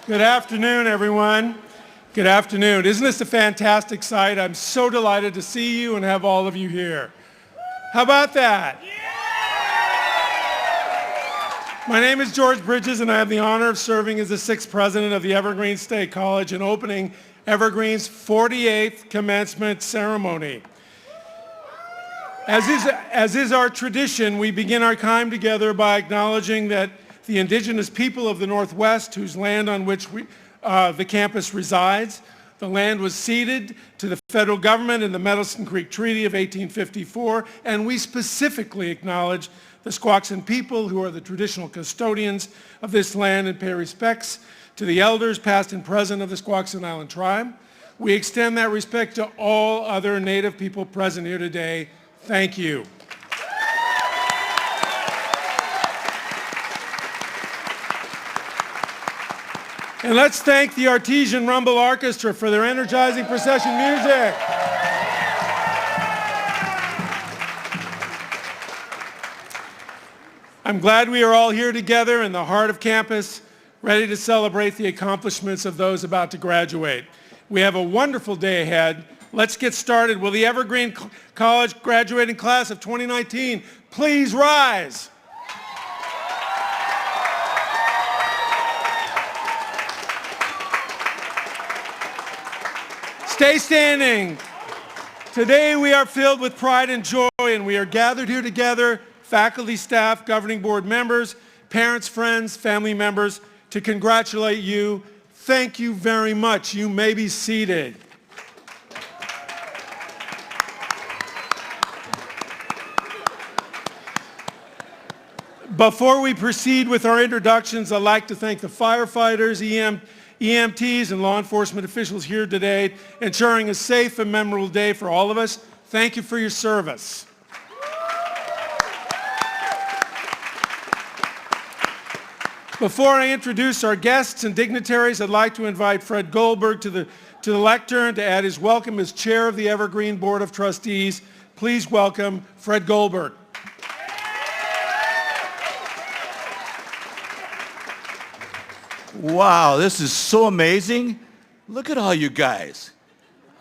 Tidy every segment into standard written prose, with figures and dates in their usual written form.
Good afternoon, everyone. Good afternoon. Isn't this a fantastic sight? I'm so delighted to see you and have all of you here. How about that? My name is George Bridges, and I have the honor of serving as the 6th president of the Evergreen State College and opening Evergreen's 48th commencement ceremony. As is our tradition, we begin our time together by acknowledging that the indigenous people of the Northwest, whose land on which the campus resides. The land was ceded to the federal government in the Medicine Creek Treaty of 1854, and we specifically acknowledge the Squaxin people, who are the traditional custodians of this land, and pay respects to the elders, past and present, of the Squaxin Island tribe. We extend that respect to all other Native people present here today. Thank you. And let's thank the Artesian Rumble Orchestra for their energizing procession music. I'm glad we are all here together in the heart of campus, ready to celebrate the accomplishments of those about to graduate. We have a wonderful day ahead. Let's get started. Will the Evergreen College graduating class of 2019 please rise? Stay standing. Today we are filled with pride and joy, and we are gathered here together, faculty, staff, governing board members, parents, friends, family members, to congratulate you. Thank you very much. You may be seated. Before we proceed with our introductions, I'd like to thank the firefighters, EMTs, and law enforcement officials here today, ensuring a safe and memorable day for all of us. Thank you for your service. Before I introduce our guests and dignitaries, I'd like to invite Fred Goldberg to the lectern to add his welcome as chair of the Evergreen Board of Trustees. Please welcome Fred Goldberg. Wow, this is so amazing. Look at all you guys.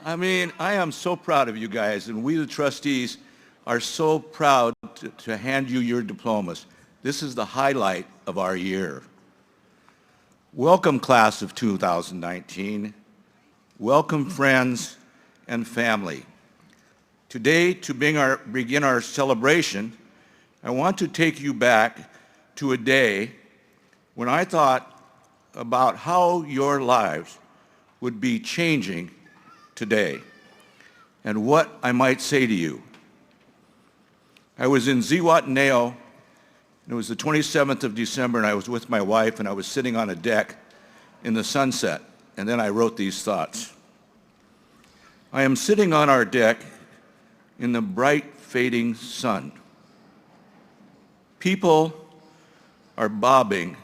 I mean, I am so proud of you guys, and we the trustees are so proud to hand you your diplomas. This is the highlight of our year. Welcome, class of 2019. Welcome, friends and family. Today, to begin our celebration, I want to take you back to a day when I thought about how your lives would be changing today and what I might say to you. I was in Zihuatanejo. It was the 27th of December, and I was with my wife, and I was sitting on a deck in the sunset, and then I wrote these thoughts. I am sitting on our deck in the bright, fading sun. People are bobbing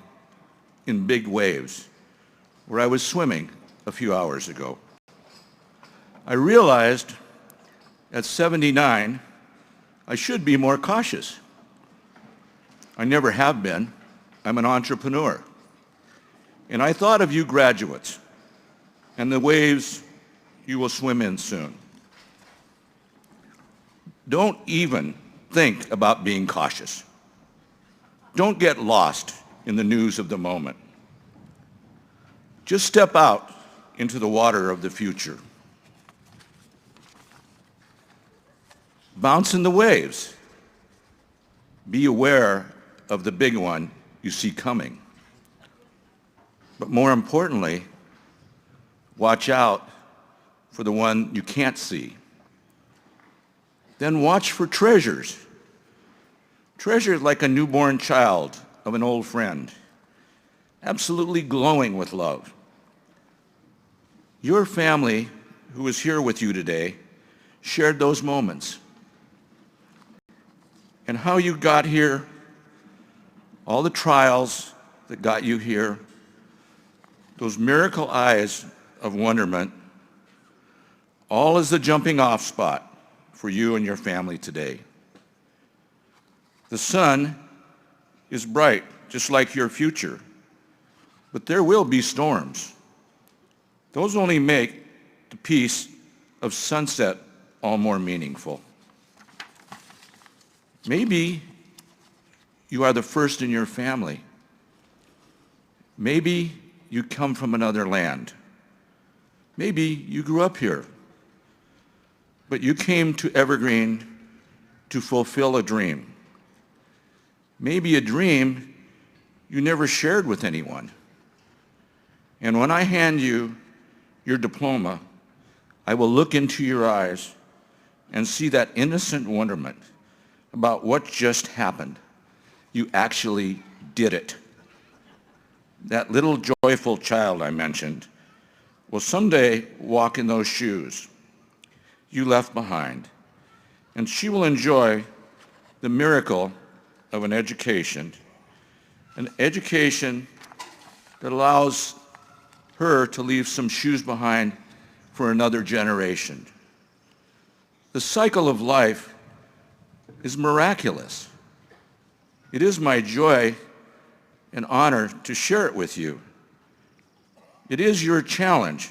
in big waves where I was swimming a few hours ago. I realized at 79, I should be more cautious. I never have been. I'm an entrepreneur. And I thought of you graduates and the waves you will swim in soon. Don't even think about being cautious. Don't get lost in the news of the moment. Just step out into the water of the future. Bounce in the waves. Be aware of the big one you see coming. But more importantly, watch out for the one you can't see. Then watch for treasures. Treasures like a newborn child of an old friend, absolutely glowing with love. Your family, who is here with you today, shared those moments. And how you got here, all the trials that got you here, those miracle eyes of wonderment, all is the jumping off spot for you and your family today. The sun is bright, just like your future. But there will be storms. Those only make the peace of sunset all more meaningful. Maybe you are the first in your family. Maybe you come from another land. Maybe you grew up here. But you came to Evergreen to fulfill a dream. Maybe a dream you never shared with anyone. And when I hand you your diploma, I will look into your eyes and see that innocent wonderment about what just happened. You actually did it. That little joyful child I mentioned will someday walk in those shoes you left behind, and she will enjoy the miracle of an education that allows her to leave some shoes behind for another generation. The cycle of life is miraculous. It is my joy and honor to share it with you. It is your challenge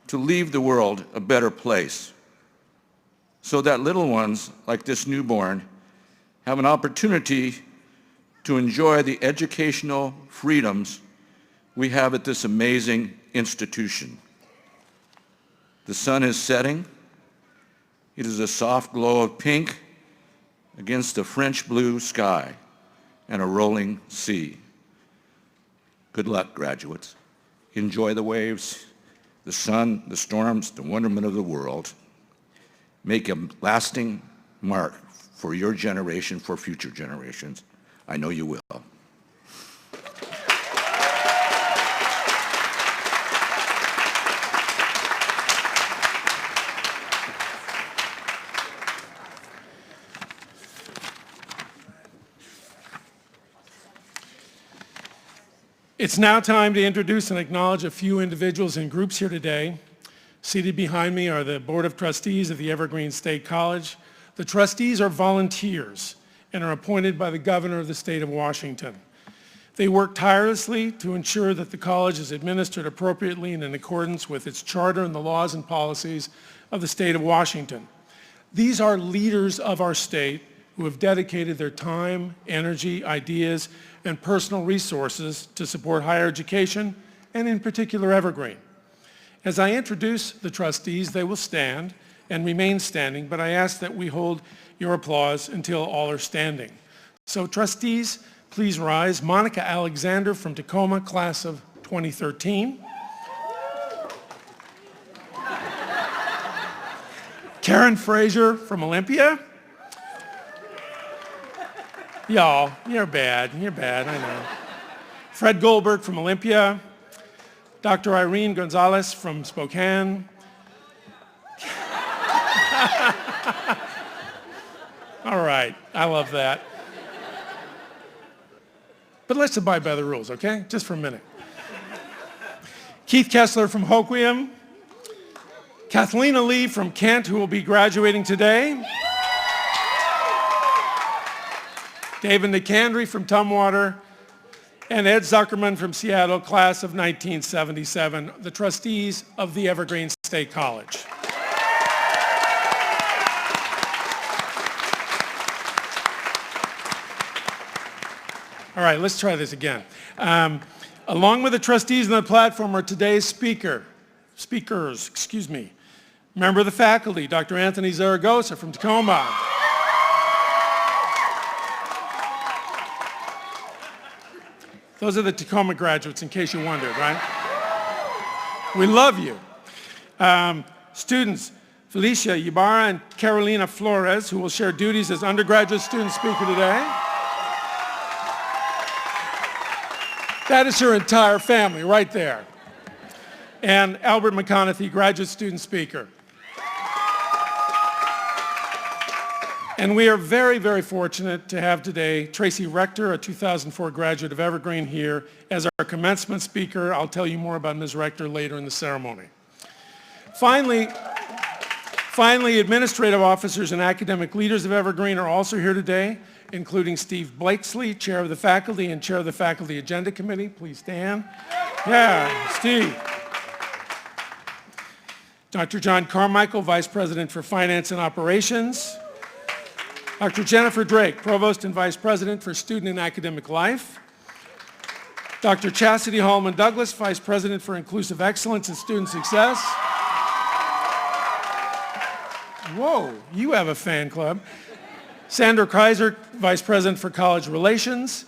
to leave the world a better place so that little ones like this newborn have an opportunity to enjoy the educational freedoms we have at this amazing institution. The sun is setting. It is a soft glow of pink against a French blue sky and a rolling sea. Good luck, graduates. Enjoy the waves, the sun, the storms, the wonderment of the world. Make a lasting mark for your generation, for future generations. I know you will. It's now time to introduce and acknowledge a few individuals and groups here today. Seated behind me are the Board of Trustees of the Evergreen State College. The trustees are volunteers and are appointed by the Governor of the State of Washington. They work tirelessly to ensure that the college is administered appropriately and in accordance with its charter and the laws and policies of the State of Washington. These are leaders of our state who have dedicated their time, energy, ideas, and personal resources to support higher education, and in particular Evergreen. As I introduce the trustees, they will stand and remain standing, but I ask that we hold your applause until all are standing. So trustees, please rise. Monica Alexander from Tacoma, class of 2013. Karen Frazier from Olympia. Y'all, you're bad, I know. Fred Goldberg from Olympia. Dr. Irene Gonzalez from Spokane. All right, I love that. But let's abide by the rules, okay? Just for a minute. Keith Kessler from Hoquiam. Kathlena Lee from Kent, who will be graduating today. David Nicandri from Tumwater, and Ed Zuckerman from Seattle, class of 1977, the trustees of the Evergreen State College. All right, let's try this again. Along with the trustees on the platform are today's speakers, member of the faculty, Dr. Anthony Zaragoza from Tacoma. Those are the Tacoma graduates, in case you wondered, right? We love you. Students, Felicia Ybarra and Carolina Flores, who will share duties as undergraduate student speaker today. That is her entire family right there. And Albert McConaughey, graduate student speaker. And we are very, very fortunate to have today Tracy Rector, a 2004 graduate of Evergreen, here as our commencement speaker. I'll tell you more about Ms. Rector later in the ceremony. Finally, administrative officers and academic leaders of Evergreen are also here today, including Steve Blakesley, chair of the faculty and chair of the faculty agenda committee. Please stand. Yeah, Steve. Dr. John Carmichael, vice president for finance and operations. Dr. Jennifer Drake, Provost and Vice President for Student and Academic Life. Dr. Chastity Hallman Douglas, Vice President for Inclusive Excellence and Student Success. Whoa, you have a fan club. Sandra Kaiser, Vice President for College Relations.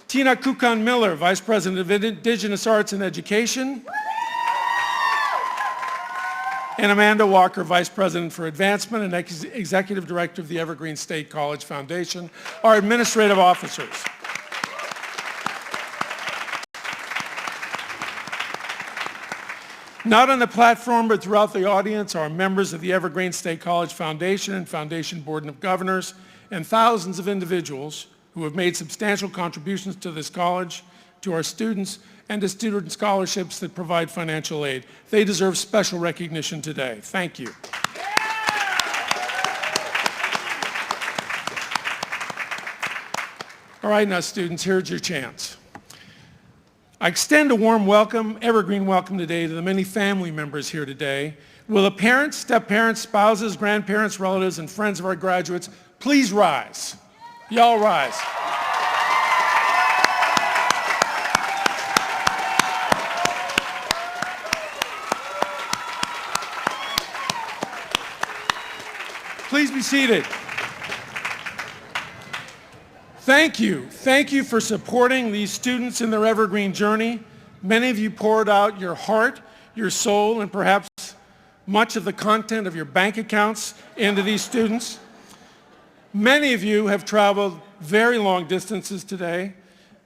Tina Kukan Miller, Vice President of Indigenous Arts and Education. And Amanda Walker, Vice President for Advancement and Executive Director of the Evergreen State College Foundation, our administrative officers. Not on the platform, but throughout the audience are members of the Evergreen State College Foundation and Foundation Board of Governors, and thousands of individuals who have made substantial contributions to this college, to our students, and to student scholarships that provide financial aid. They deserve special recognition today. Thank you. All right, now students, here's your chance. I extend a warm welcome, evergreen welcome today to the many family members here today. Will the parents, step-parents, spouses, grandparents, relatives, and friends of our graduates please rise? Y'all rise. Please be seated. Thank you. Thank you for supporting these students in their Evergreen journey. Many of you poured out your heart, your soul, and perhaps much of the content of your bank accounts into these students. Many of you have traveled very long distances today.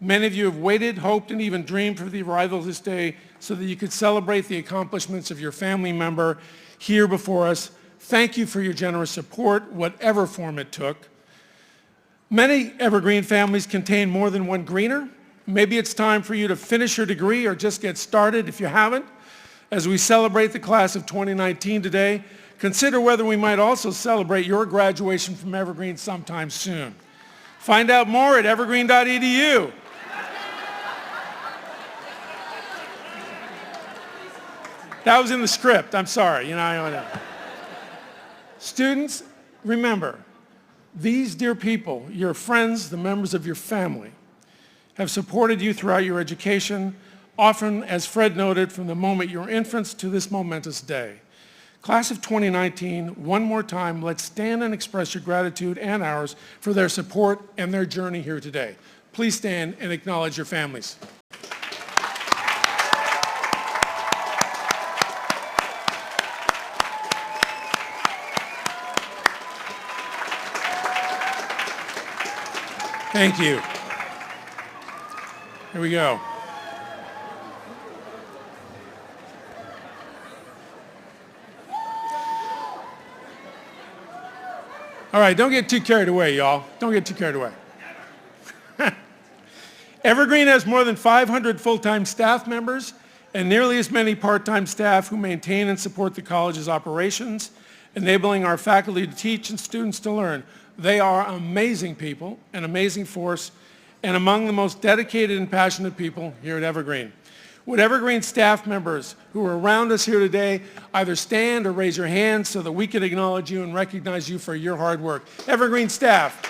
Many of you have waited, hoped, and even dreamed for the arrival of this day so that you could celebrate the accomplishments of your family member here before us. Thank you for your generous support, whatever form it took. Many Evergreen families contain more than one greener. Maybe it's time for you to finish your degree or just get started if you haven't. As we celebrate the class of 2019 today, consider whether we might also celebrate your graduation from Evergreen sometime soon. Find out more at evergreen.edu. That was in the script. I'm sorry. Students, remember, these dear people, your friends, the members of your family, have supported you throughout your education, often, as Fred noted, from the moment you were infants to this momentous day. Class of 2019, one more time, let's stand and express your gratitude and ours for their support and their journey here today. Please stand and acknowledge your families. Thank you. Here we go. All right, don't get too carried away, y'all. Don't get too carried away. Evergreen has more than 500 full-time staff members and nearly as many part-time staff who maintain and support the college's operations, enabling our faculty to teach and students to learn. They are amazing people, an amazing force, and among the most dedicated and passionate people here at Evergreen. Would Evergreen staff members who are around us here today either stand or raise your hands so that we can acknowledge you and recognize you for your hard work? Evergreen staff.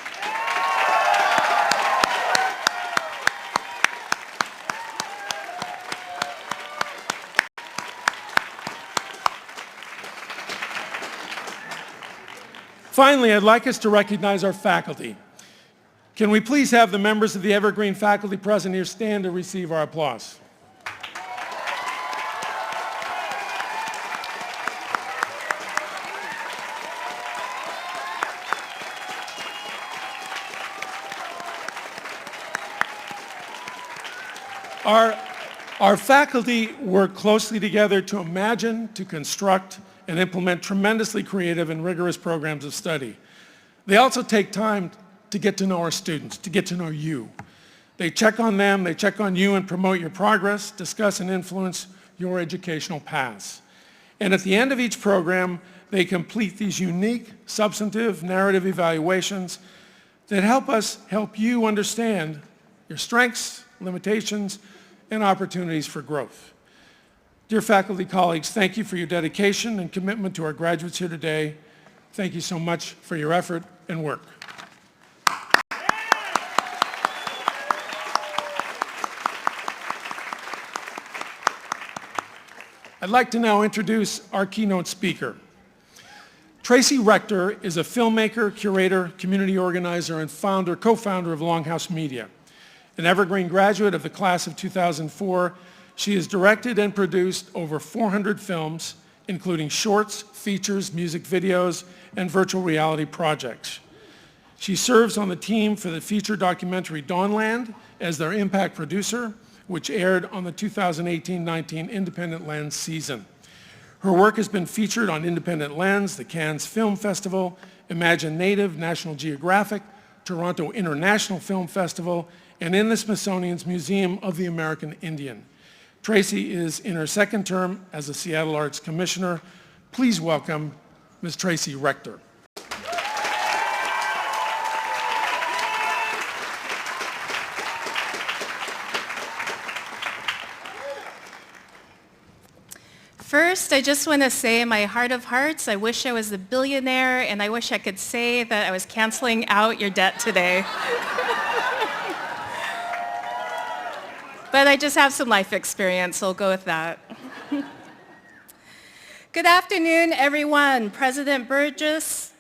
Finally, I'd like us to recognize our faculty. Can we please have the members of the Evergreen faculty present here stand to receive our applause? Our faculty work closely together to imagine, to construct, and implement tremendously creative and rigorous programs of study. They also take time to get to know our students, to get to know you. They check on them, they check on you and promote your progress, discuss and influence your educational paths. And at the end of each program, they complete these unique, substantive, narrative evaluations that help you understand your strengths, limitations, and opportunities for growth. Dear faculty colleagues, thank you for your dedication and commitment to our graduates here today. Thank you so much for your effort and work. I'd like to now introduce our keynote speaker. Tracy Rector is a filmmaker, curator, community organizer, and co-founder of Longhouse Media. An Evergreen graduate of the class of 2004, she has directed and produced over 400 films, including shorts, features, music videos, and virtual reality projects. She serves on the team for the feature documentary Dawnland as their impact producer, which aired on the 2018-19 Independent Lens season. Her work has been featured on Independent Lens, the Cannes Film Festival, Imagine Native, National Geographic, Toronto International Film Festival, and in the Smithsonian's Museum of the American Indian. Tracy is in her second term as a Seattle Arts Commissioner. Please welcome Ms. Tracy Rector. First, I just want to say in my heart of hearts, I wish I was a billionaire, and I wish I could say that I was canceling out your debt today. But I just have some life experience, so I'll go with that. Good afternoon, everyone. President Burgess,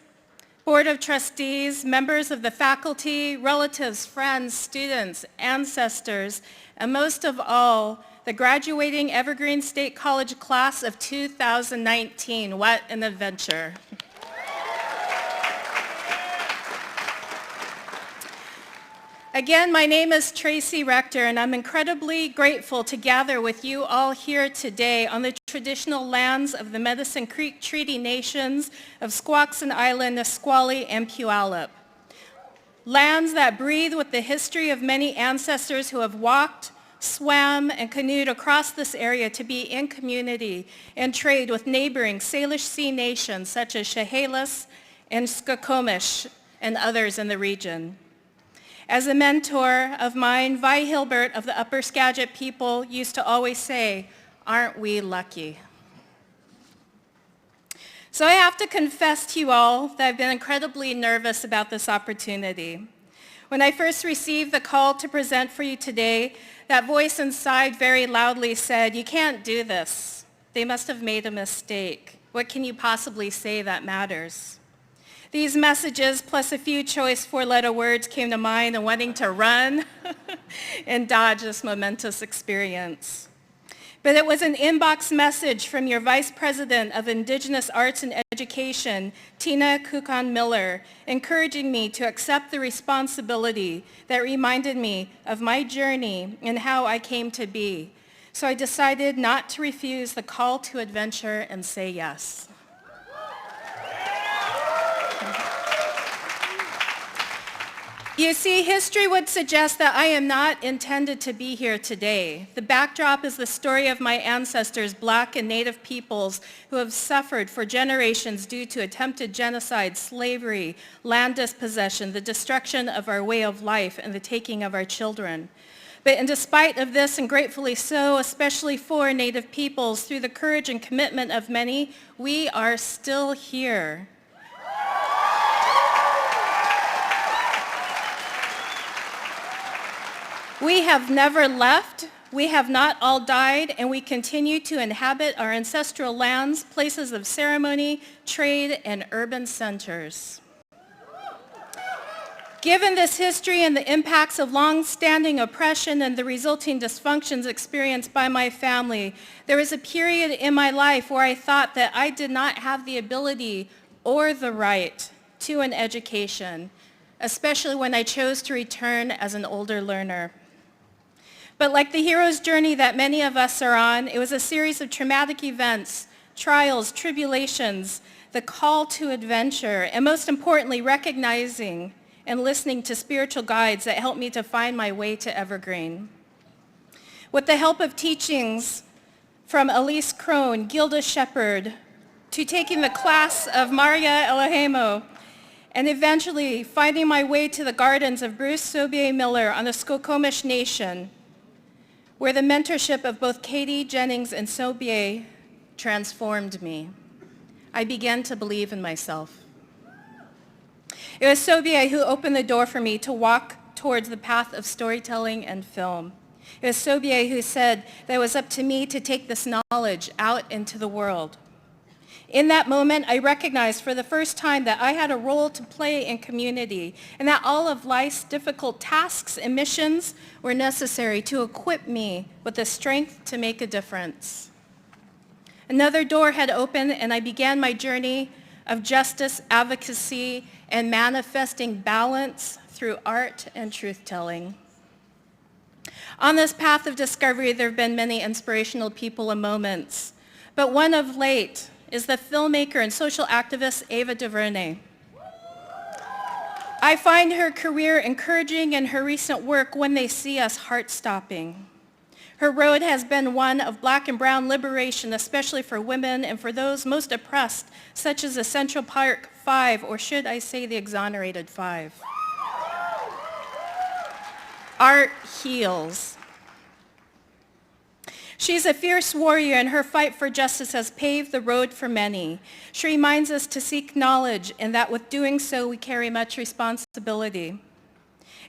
Board of Trustees, members of the faculty, relatives, friends, students, ancestors, and most of all, the graduating Evergreen State College class of 2019. What an adventure. Again, my name is Tracy Rector, and I'm incredibly grateful to gather with you all here today on the traditional lands of the Medicine Creek Treaty Nations of Squaxin Island, Nisqually, and Puyallup. Lands that breathe with the history of many ancestors who have walked, swam, and canoed across this area to be in community and trade with neighboring Salish Sea nations such as Chehalis and Skokomish and others in the region. As a mentor of mine, Vi Hilbert of the Upper Skagit people used to always say, "Aren't we lucky?" So I have to confess to you all that I've been incredibly nervous about this opportunity. When I first received the call to present for you today, that voice inside very loudly said, "You can't do this. They must have made a mistake. What can you possibly say that matters?" These messages, plus a few choice four-letter words, came to mind and wanting to run and dodge this momentous experience. But it was an inbox message from your Vice President of Indigenous Arts and Education, Tina Kukan Miller, encouraging me to accept the responsibility that reminded me of my journey and how I came to be. So I decided not to refuse the call to adventure and say yes. You see, history would suggest that I am not intended to be here today. The backdrop is the story of my ancestors, Black and Native peoples, who have suffered for generations due to attempted genocide, slavery, land dispossession, the destruction of our way of life, and the taking of our children. But in despite of this, and gratefully so, especially for Native peoples, through the courage and commitment of many, we are still here. We have never left, we have not all died, and we continue to inhabit our ancestral lands, places of ceremony, trade, and urban centers. Given this history and the impacts of long-standing oppression and the resulting dysfunctions experienced by my family, there was a period in my life where I thought that I did not have the ability or the right to an education, especially when I chose to return as an older learner. But like the hero's journey that many of us are on, it was a series of traumatic events, trials, tribulations, the call to adventure, and most importantly, recognizing and listening to spiritual guides that helped me to find my way to Evergreen. With the help of teachings from Elise Crone, Gilda Shepherd, to taking the class of Maria Elohimo, and eventually finding my way to the gardens of Bruce Sobier Miller on the Skokomish Nation, where the mentorship of both Katie Jennings and Sobier transformed me. I began to believe in myself. It was Sobier who opened the door for me to walk towards the path of storytelling and film. It was Sobier who said that it was up to me to take this knowledge out into the world. In that moment, I recognized for the first time that I had a role to play in community and that all of life's difficult tasks and missions were necessary to equip me with the strength to make a difference. Another door had opened and I began my journey of justice, advocacy, and manifesting balance through art and truth-telling. On this path of discovery, there have been many inspirational people and moments, but one of late is the filmmaker and social activist Ava DuVernay. I find her career encouraging and her recent work, When They See Us, heart-stopping. Her road has been one of Black and brown liberation, especially for women and for those most oppressed, such as the Central Park Five, or should I say the Exonerated Five. Art heals. She's a fierce warrior, and her fight for justice has paved the road for many. She reminds us to seek knowledge, and that with doing so, we carry much responsibility.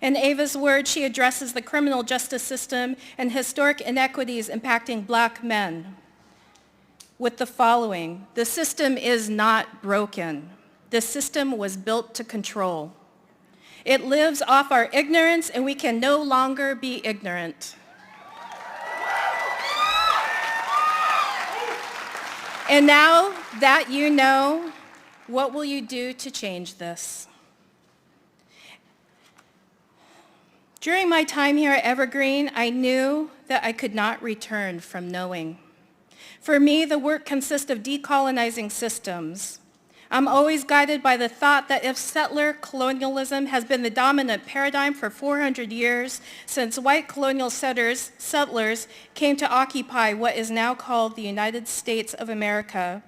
In Ava's words, she addresses the criminal justice system and historic inequities impacting Black men with the following: the system is not broken. The system was built to control. It lives off our ignorance, and we can no longer be ignorant. And now that you know, what will you do to change this? During my time here at Evergreen, I knew that I could not return from knowing. For me, the work consists of decolonizing systems. I'm always guided by the thought that if settler colonialism has been the dominant paradigm for 400 years since white colonial settlers came to occupy what is now called the United States of America,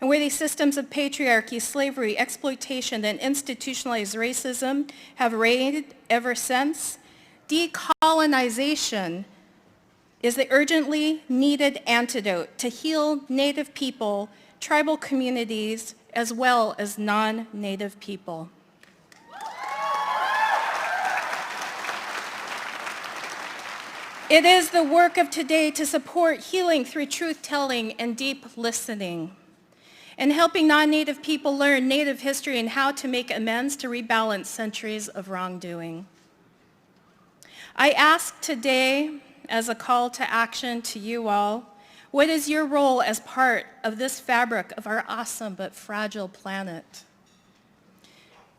and where these systems of patriarchy, slavery, exploitation, and institutionalized racism have reigned ever since, decolonization is the urgently needed antidote to heal Native people, tribal communities, as well as non-Native people. It is the work of today to support healing through truth-telling and deep listening, and helping non-Native people learn Native history and how to make amends to rebalance centuries of wrongdoing. I ask today, as a call to action to you all, what is your role as part of this fabric of our awesome but fragile planet?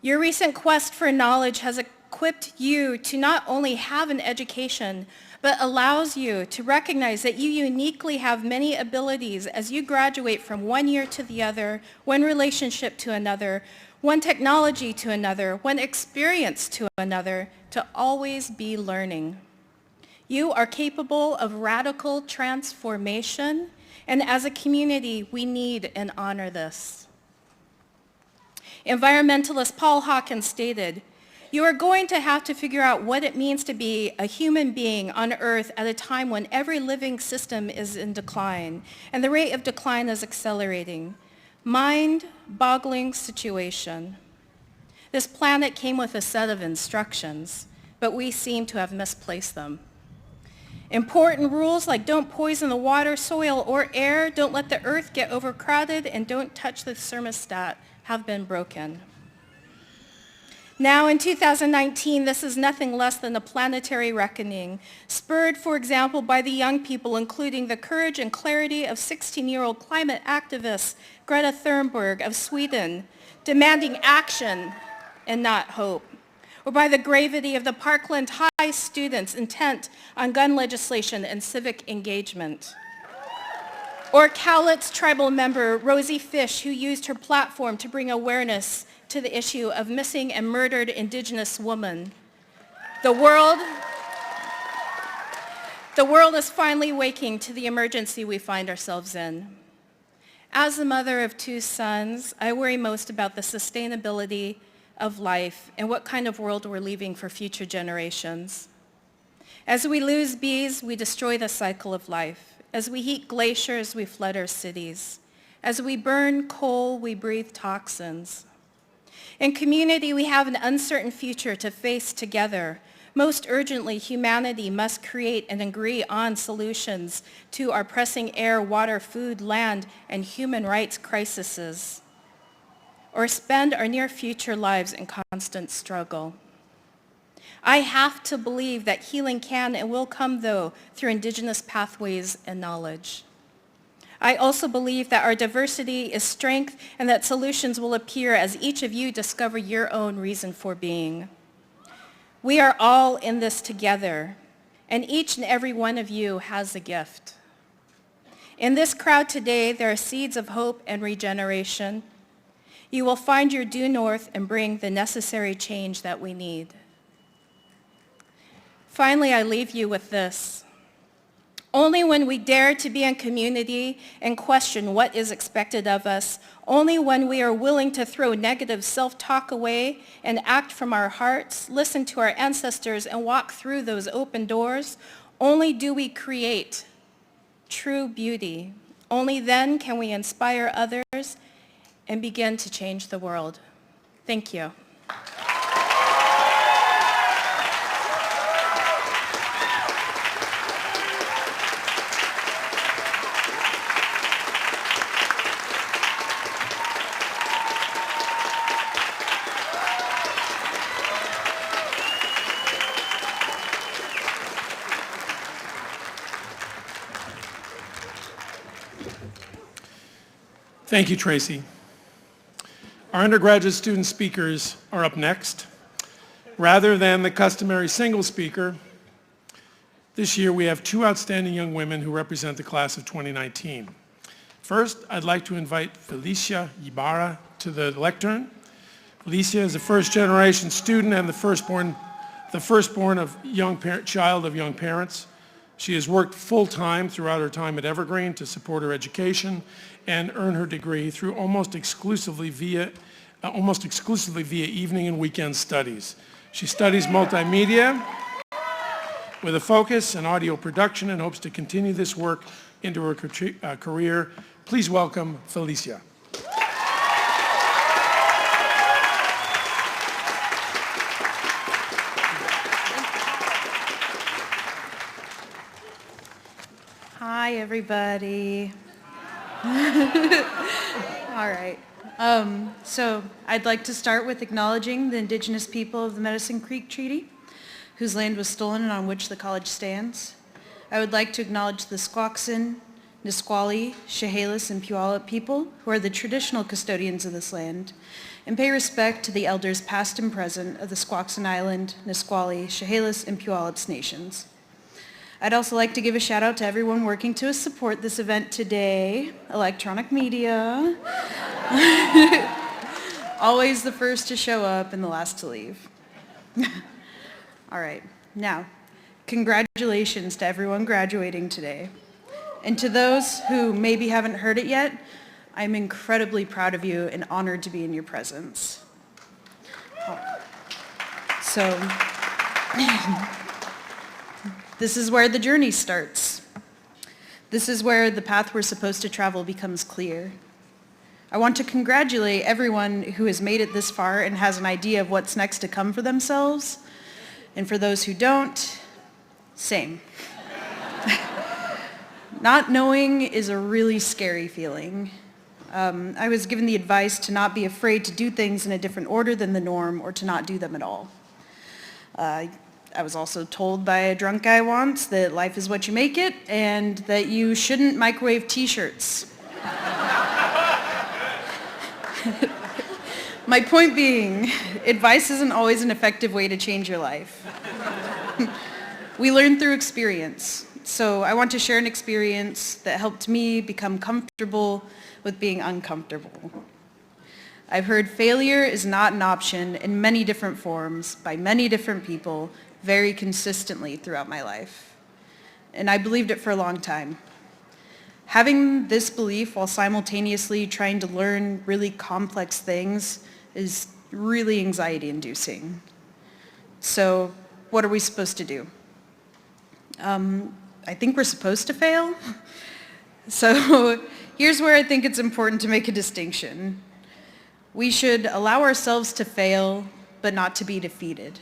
Your recent quest for knowledge has equipped you to not only have an education, but allows you to recognize that you uniquely have many abilities as you graduate from one year to the other, one relationship to another, one technology to another, one experience to another, to always be learning. You are capable of radical transformation, and as a community, we need and honor this. Environmentalist Paul Hawkins stated, "You are going to have to figure out what it means to be a human being on Earth at a time when every living system is in decline, and the rate of decline is accelerating. Mind-boggling situation. This planet came with a set of instructions, but we seem to have misplaced them. Important rules like don't poison the water, soil, or air, don't let the earth get overcrowded, and don't touch the thermostat have been broken." Now in 2019, this is nothing less than a planetary reckoning, spurred, for example, by the young people, including the courage and clarity of 16-year-old climate activist Greta Thunberg of Sweden, demanding action and not hope, or by the gravity of the Parkland High students intent on gun legislation and civic engagement, or Cowlitz tribal member Rosie Fish, who used her platform to bring awareness to the issue of missing and murdered Indigenous women. The world is finally waking to the emergency we find ourselves in. As the mother of 2 sons, I worry most about the sustainability of life and what kind of world we're leaving for future generations. As we lose bees, we destroy the cycle of life. As we heat glaciers, we flood our cities. As we burn coal, we breathe toxins. In community, we have an uncertain future to face together, Most urgently, humanity must create and agree on solutions to our pressing air, water, food, land, and human rights crises, or spend our near future lives in constant struggle. I have to believe that healing can and will come, though, through indigenous pathways and knowledge. I also believe that our diversity is strength and that solutions will appear as each of you discover your own reason for being. We are all in this together, and each and every one of you has a gift. In this crowd today, there are seeds of hope and regeneration. You will find your due north and bring the necessary change that we need. Finally, I leave you with this. Only when we dare to be in community and question what is expected of us, only when we are willing to throw negative self-talk away and act from our hearts, listen to our ancestors, and walk through those open doors, only do we create true beauty. Only then can we inspire others and begin to change the world. Thank you. Thank you, Tracy. Our undergraduate student speakers are up next. Rather than the customary single speaker, this year we have two outstanding young women who represent the class of 2019. First, I'd like to invite Felicia Ybarra to the lectern. Felicia is a first-generation student and the firstborn of child of young parents. She has worked full-time throughout her time at Evergreen to support her education and earn her degree through almost exclusively via evening and weekend studies. She studies multimedia with a focus in audio production and hopes to continue this work into her career. Please welcome Felicia. Hi, everybody. All right. So I'd like to start with acknowledging the indigenous people of the Medicine Creek Treaty, whose land was stolen and on which the college stands. I would like to acknowledge the Squaxin, Nisqually, Chehalis, and Puyallup people, who are the traditional custodians of this land, and pay respect to the elders past and present of the Squaxin Island, Nisqually, Chehalis, and Puyallup nations. I'd also like to give a shout out to everyone working to support this event today. Electronic media. Always the first to show up and the last to leave. All right, now, congratulations to everyone graduating today. And to those who maybe haven't heard it yet, I'm incredibly proud of you and honored to be in your presence. So, this is where the journey starts. This is where the path we're supposed to travel becomes clear. I want to congratulate everyone who has made it this far and has an idea of what's next to come for themselves. And for those who don't, same. Not knowing is a really scary feeling. I was given the advice to not be afraid to do things in a different order than the norm or to not do them at all. I was also told by a drunk guy once that life is what you make it and that you shouldn't microwave t-shirts. My point being, advice isn't always an effective way to change your life. We learn through experience. So I want to share an experience that helped me become comfortable with being uncomfortable. I've heard failure is not an option in many different forms by many different people very consistently throughout my life. And I believed it for a long time. Having this belief while simultaneously trying to learn really complex things is really anxiety-inducing. So what are we supposed to do? I think we're supposed to fail. So here's where I think it's important to make a distinction. We should allow ourselves to fail, but not to be defeated.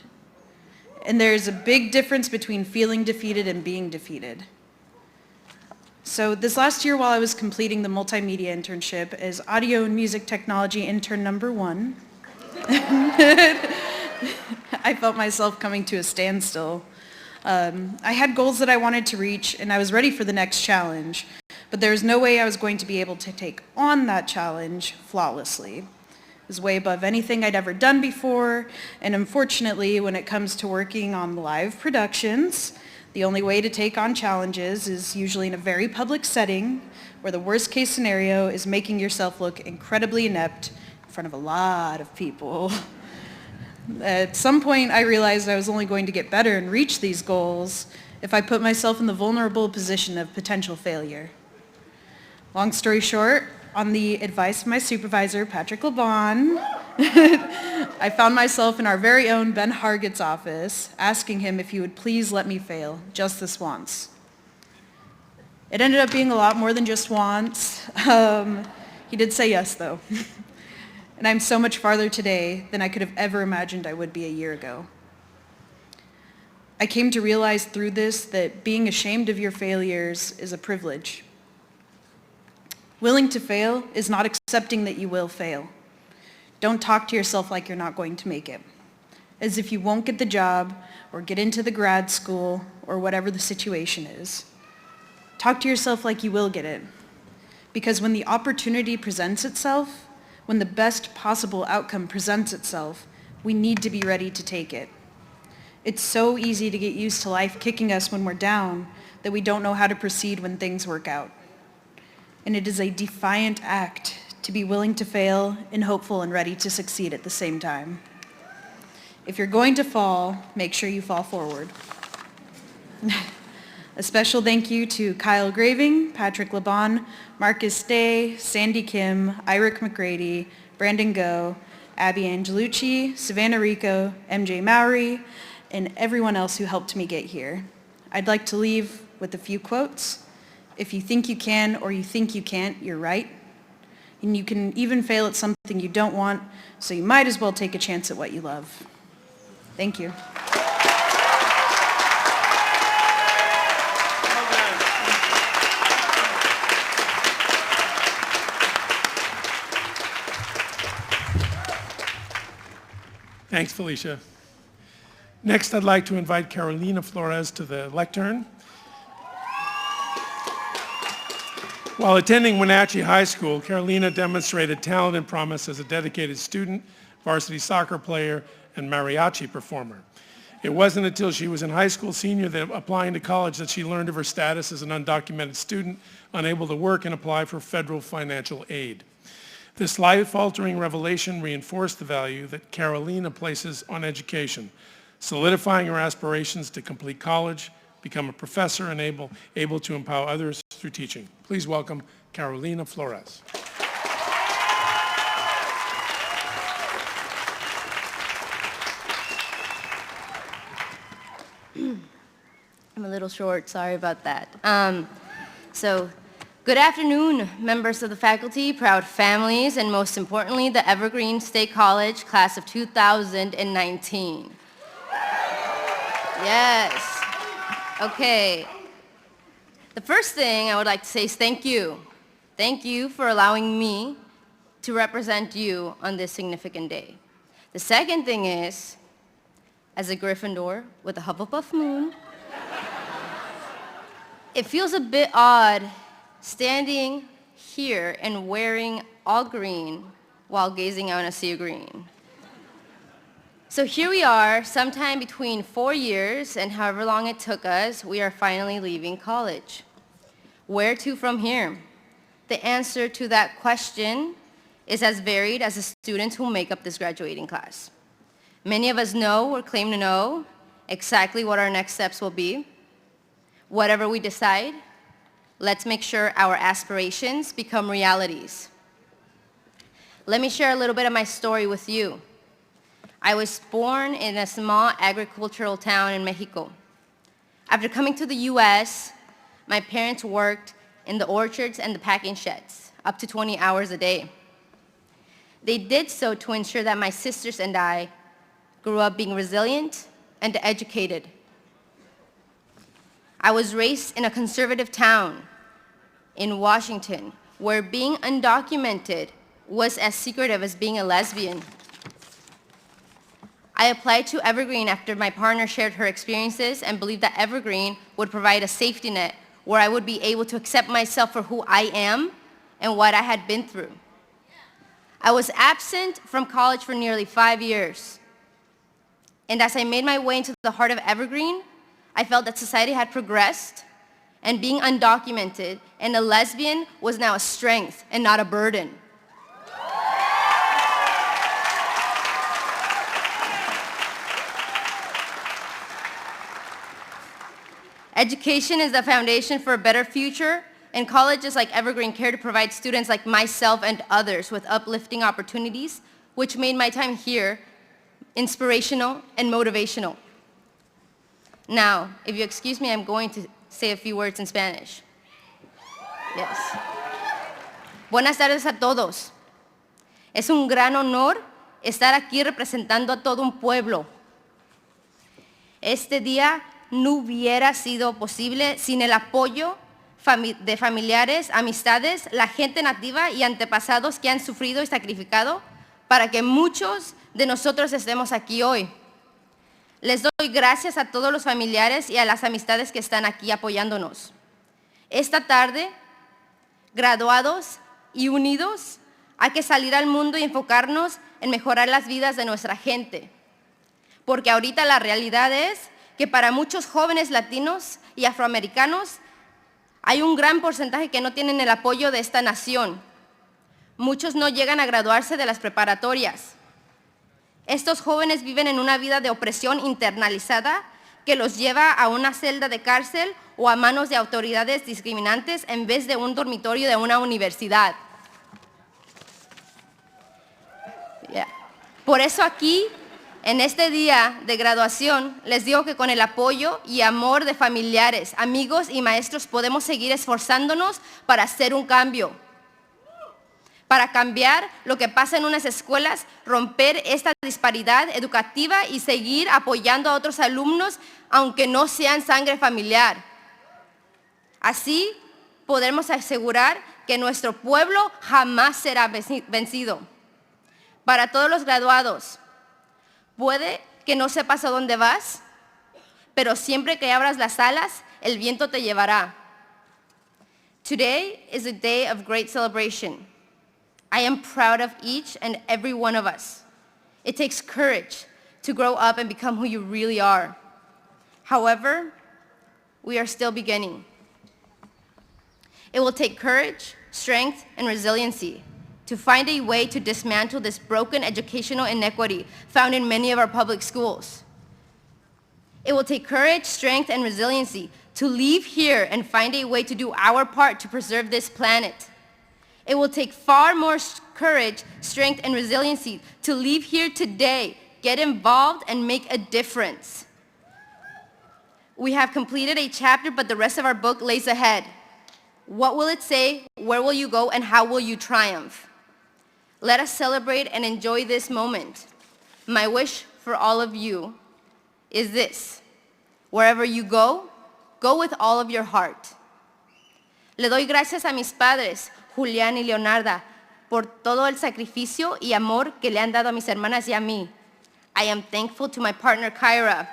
And there's a big difference between feeling defeated and being defeated. So this last year while I was completing the multimedia internship as audio and music technology intern number 1, I felt myself coming to a standstill. I had goals that I wanted to reach and I was ready for the next challenge, but there was no way I was going to be able to take on that challenge flawlessly. It was way above anything I'd ever done before, and unfortunately, when it comes to working on live productions, the only way to take on challenges is usually in a very public setting where the worst case scenario is making yourself look incredibly inept in front of a lot of people. At some point, I realized I was only going to get better and reach these goals if I put myself in the vulnerable position of potential failure. Long story short, on the advice of my supervisor, Patrick LeBon, I found myself in our very own Ben Hargett's office, asking him if he would please let me fail, just this once. It ended up being a lot more than just once. He did say yes, though. And I'm so much farther today than I could have ever imagined I would be a year ago. I came to realize through this that being ashamed of your failures is a privilege. Willing to fail is not accepting that you will fail. Don't talk to yourself like you're not going to make it, as if you won't get the job or get into the grad school or whatever the situation is. Talk to yourself like you will get it, because when the opportunity presents itself, when the best possible outcome presents itself, we need to be ready to take it. It's so easy to get used to life kicking us when we're down that we don't know how to proceed when things work out. And it is a defiant act to be willing to fail and hopeful and ready to succeed at the same time. If you're going to fall, make sure you fall forward. A special thank you to Kyle Graving, Patrick LeBon, Marcus Day, Sandy Kim, Irick McGrady, Brandon Go, Abby Angelucci, Savannah Rico, MJ Mowry, and everyone else who helped me get here. I'd like to leave with a few quotes. If you think you can or you think you can't, you're right. And you can even fail at something you don't want, so you might as well take a chance at what you love. Thank you. Thanks, Felicia. Next, I'd like to invite Carolina Flores to the lectern. While attending Wenatchee High School, Carolina demonstrated talent and promise as a dedicated student, varsity soccer player, and mariachi performer. It wasn't until she was in high school senior that applying to college that she learned of her status as an undocumented student, unable to work and apply for federal financial aid. This life-altering revelation reinforced the value that Carolina places on education, solidifying her aspirations to complete college, become a professor, and able to empower others through teaching. Please welcome Carolina Flores. I'm a little short, sorry about that. Good afternoon, members of the faculty, proud families, and most importantly, the Evergreen State College class of 2019. Yes. Okay. The first thing I would like to say is thank you. Thank you for allowing me to represent you on this significant day. The second thing is, as a Gryffindor with a Hufflepuff moon, it feels a bit odd standing here and wearing all green while gazing out on a sea of green. So here we are, sometime between 4 years and however long it took us, we are finally leaving college. Where to from here? The answer to that question is as varied as the students who make up this graduating class. Many of us know or claim to know exactly what our next steps will be. Whatever we decide, let's make sure our aspirations become realities. Let me share a little bit of my story with you. I was born in a small agricultural town in Mexico. After coming to the US, my parents worked in the orchards and the packing sheds, up to 20 hours a day. They did so to ensure that my sisters and I grew up being resilient, and educated. I was raised in a conservative town in Washington where being undocumented was as secretive as being a lesbian. I applied to Evergreen after my partner shared her experiences and believed that Evergreen would provide a safety net where I would be able to accept myself for who I am and what I had been through. I was absent from college for nearly 5 years. And as I made my way into the heart of Evergreen, I felt that society had progressed and being undocumented and a lesbian was now a strength and not a burden. Education is the foundation for a better future, and colleges like Evergreen care to provide students like myself and others with uplifting opportunities, which made my time here inspirational and motivational. Now, if you excuse me, I'm going to say a few words in Spanish. Yes. Buenas tardes a todos. Es un gran honor estar aquí representando a todo un pueblo. Este día no hubiera sido posible sin el apoyo de familiares, amistades, la gente nativa y antepasados que han sufrido y sacrificado para que muchos de nosotros estemos aquí hoy. Les doy gracias a todos los familiares y a las amistades que están aquí apoyándonos. Esta tarde, graduados y unidos, hay que salir al mundo y enfocarnos en mejorar las vidas de nuestra gente. Porque ahorita la realidad es que para muchos jóvenes latinos y afroamericanos hay un gran porcentaje que no tienen el apoyo de esta nación. Muchos no llegan a graduarse de las preparatorias. Estos jóvenes viven en una vida de opresión internalizada que los lleva a una celda de cárcel o a manos de autoridades discriminantes en vez de un dormitorio de una universidad. Por eso aquí, en este día de graduación, les digo que con el apoyo y amor de familiares, amigos y maestros podemos seguir esforzándonos para hacer un cambio. Para cambiar lo que pasa en unas escuelas, romper esta disparidad educativa y seguir apoyando a otros alumnos, aunque no sean sangre familiar. Así podremos asegurar que nuestro pueblo jamás será vencido. Para todos los graduados, puede que no sepas a dónde vas, pero siempre que abras las alas, el viento te llevará. Today is a day of great celebration. I am proud of each and every one of us. It takes courage to grow up and become who you really are. However, we are still beginning. It will take courage, strength, and resiliency to find a way to dismantle this broken educational inequity found in many of our public schools. It will take courage, strength, and resiliency to leave here and find a way to do our part to preserve this planet. It will take far more courage, strength, and resiliency to leave here today, get involved, and make a difference. We have completed a chapter, but the rest of our book lays ahead. What will it say? Where will you go? And how will you triumph? Let us celebrate and enjoy this moment. My wish for all of you is this. Wherever you go, go with all of your heart. Le doy gracias a mis padres, Julián y Leonarda, por todo el sacrificio y amor que le han dado a mis hermanas y a mí. I am thankful to my partner, Kyra,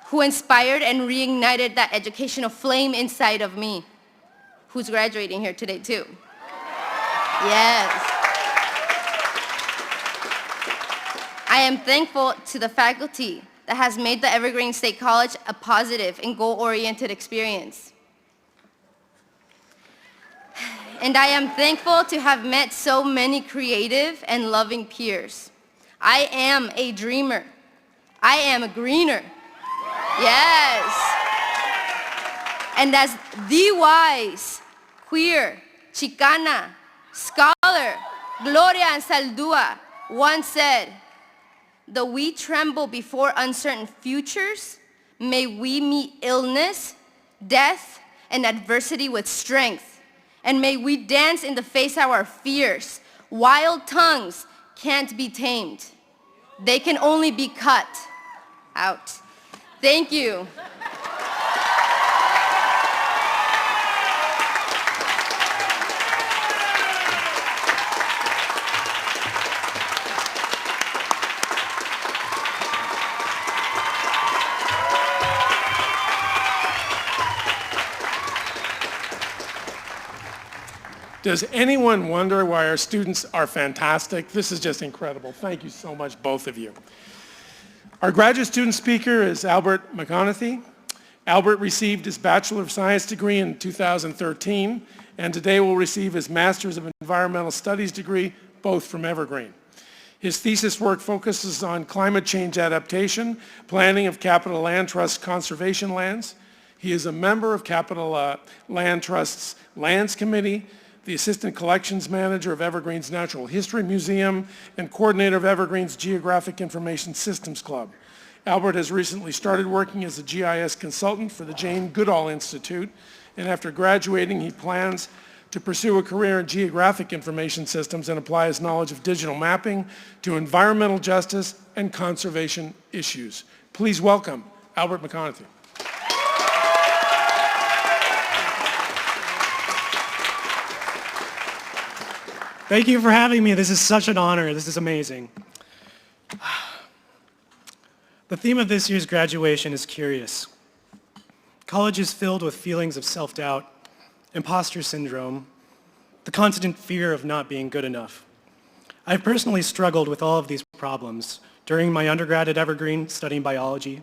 who inspired and reignited that educational flame inside of me, who's graduating here today too. Yes. I am thankful to the faculty that has made the Evergreen State College a positive and goal-oriented experience. And I am thankful to have met so many creative and loving peers. I am a dreamer. I am a greener. Yes. And as the wise, queer, Chicana, scholar, Gloria Ansaldúa once said, though we tremble before uncertain futures, may we meet illness, death, and adversity with strength. And may we dance in the face of our fears. Wild tongues can't be tamed. They can only be cut out. Thank you. Does anyone wonder why our students are fantastic? This is just incredible. Thank you so much, both of you. Our graduate student speaker is Albert McConaughey. Albert received his Bachelor of Science degree in 2013, and today will receive his Master's of Environmental Studies degree, both from Evergreen. His thesis work focuses on climate change adaptation, planning of Capital Land Trust conservation lands. He is a member of Capital Land Trust's Lands Committee, the Assistant Collections Manager of Evergreen's Natural History Museum, and Coordinator of Evergreen's Geographic Information Systems Club. Albert has recently started working as a GIS consultant for the Jane Goodall Institute, and after graduating, he plans to pursue a career in geographic information systems and apply his knowledge of digital mapping to environmental justice and conservation issues. Please welcome Albert McConaughey. Thank you for having me. This is such an honor. This is amazing. The theme of this year's graduation is curious. College is filled with feelings of self-doubt, imposter syndrome, the constant fear of not being good enough. I've personally struggled with all of these problems during my undergrad at Evergreen studying biology,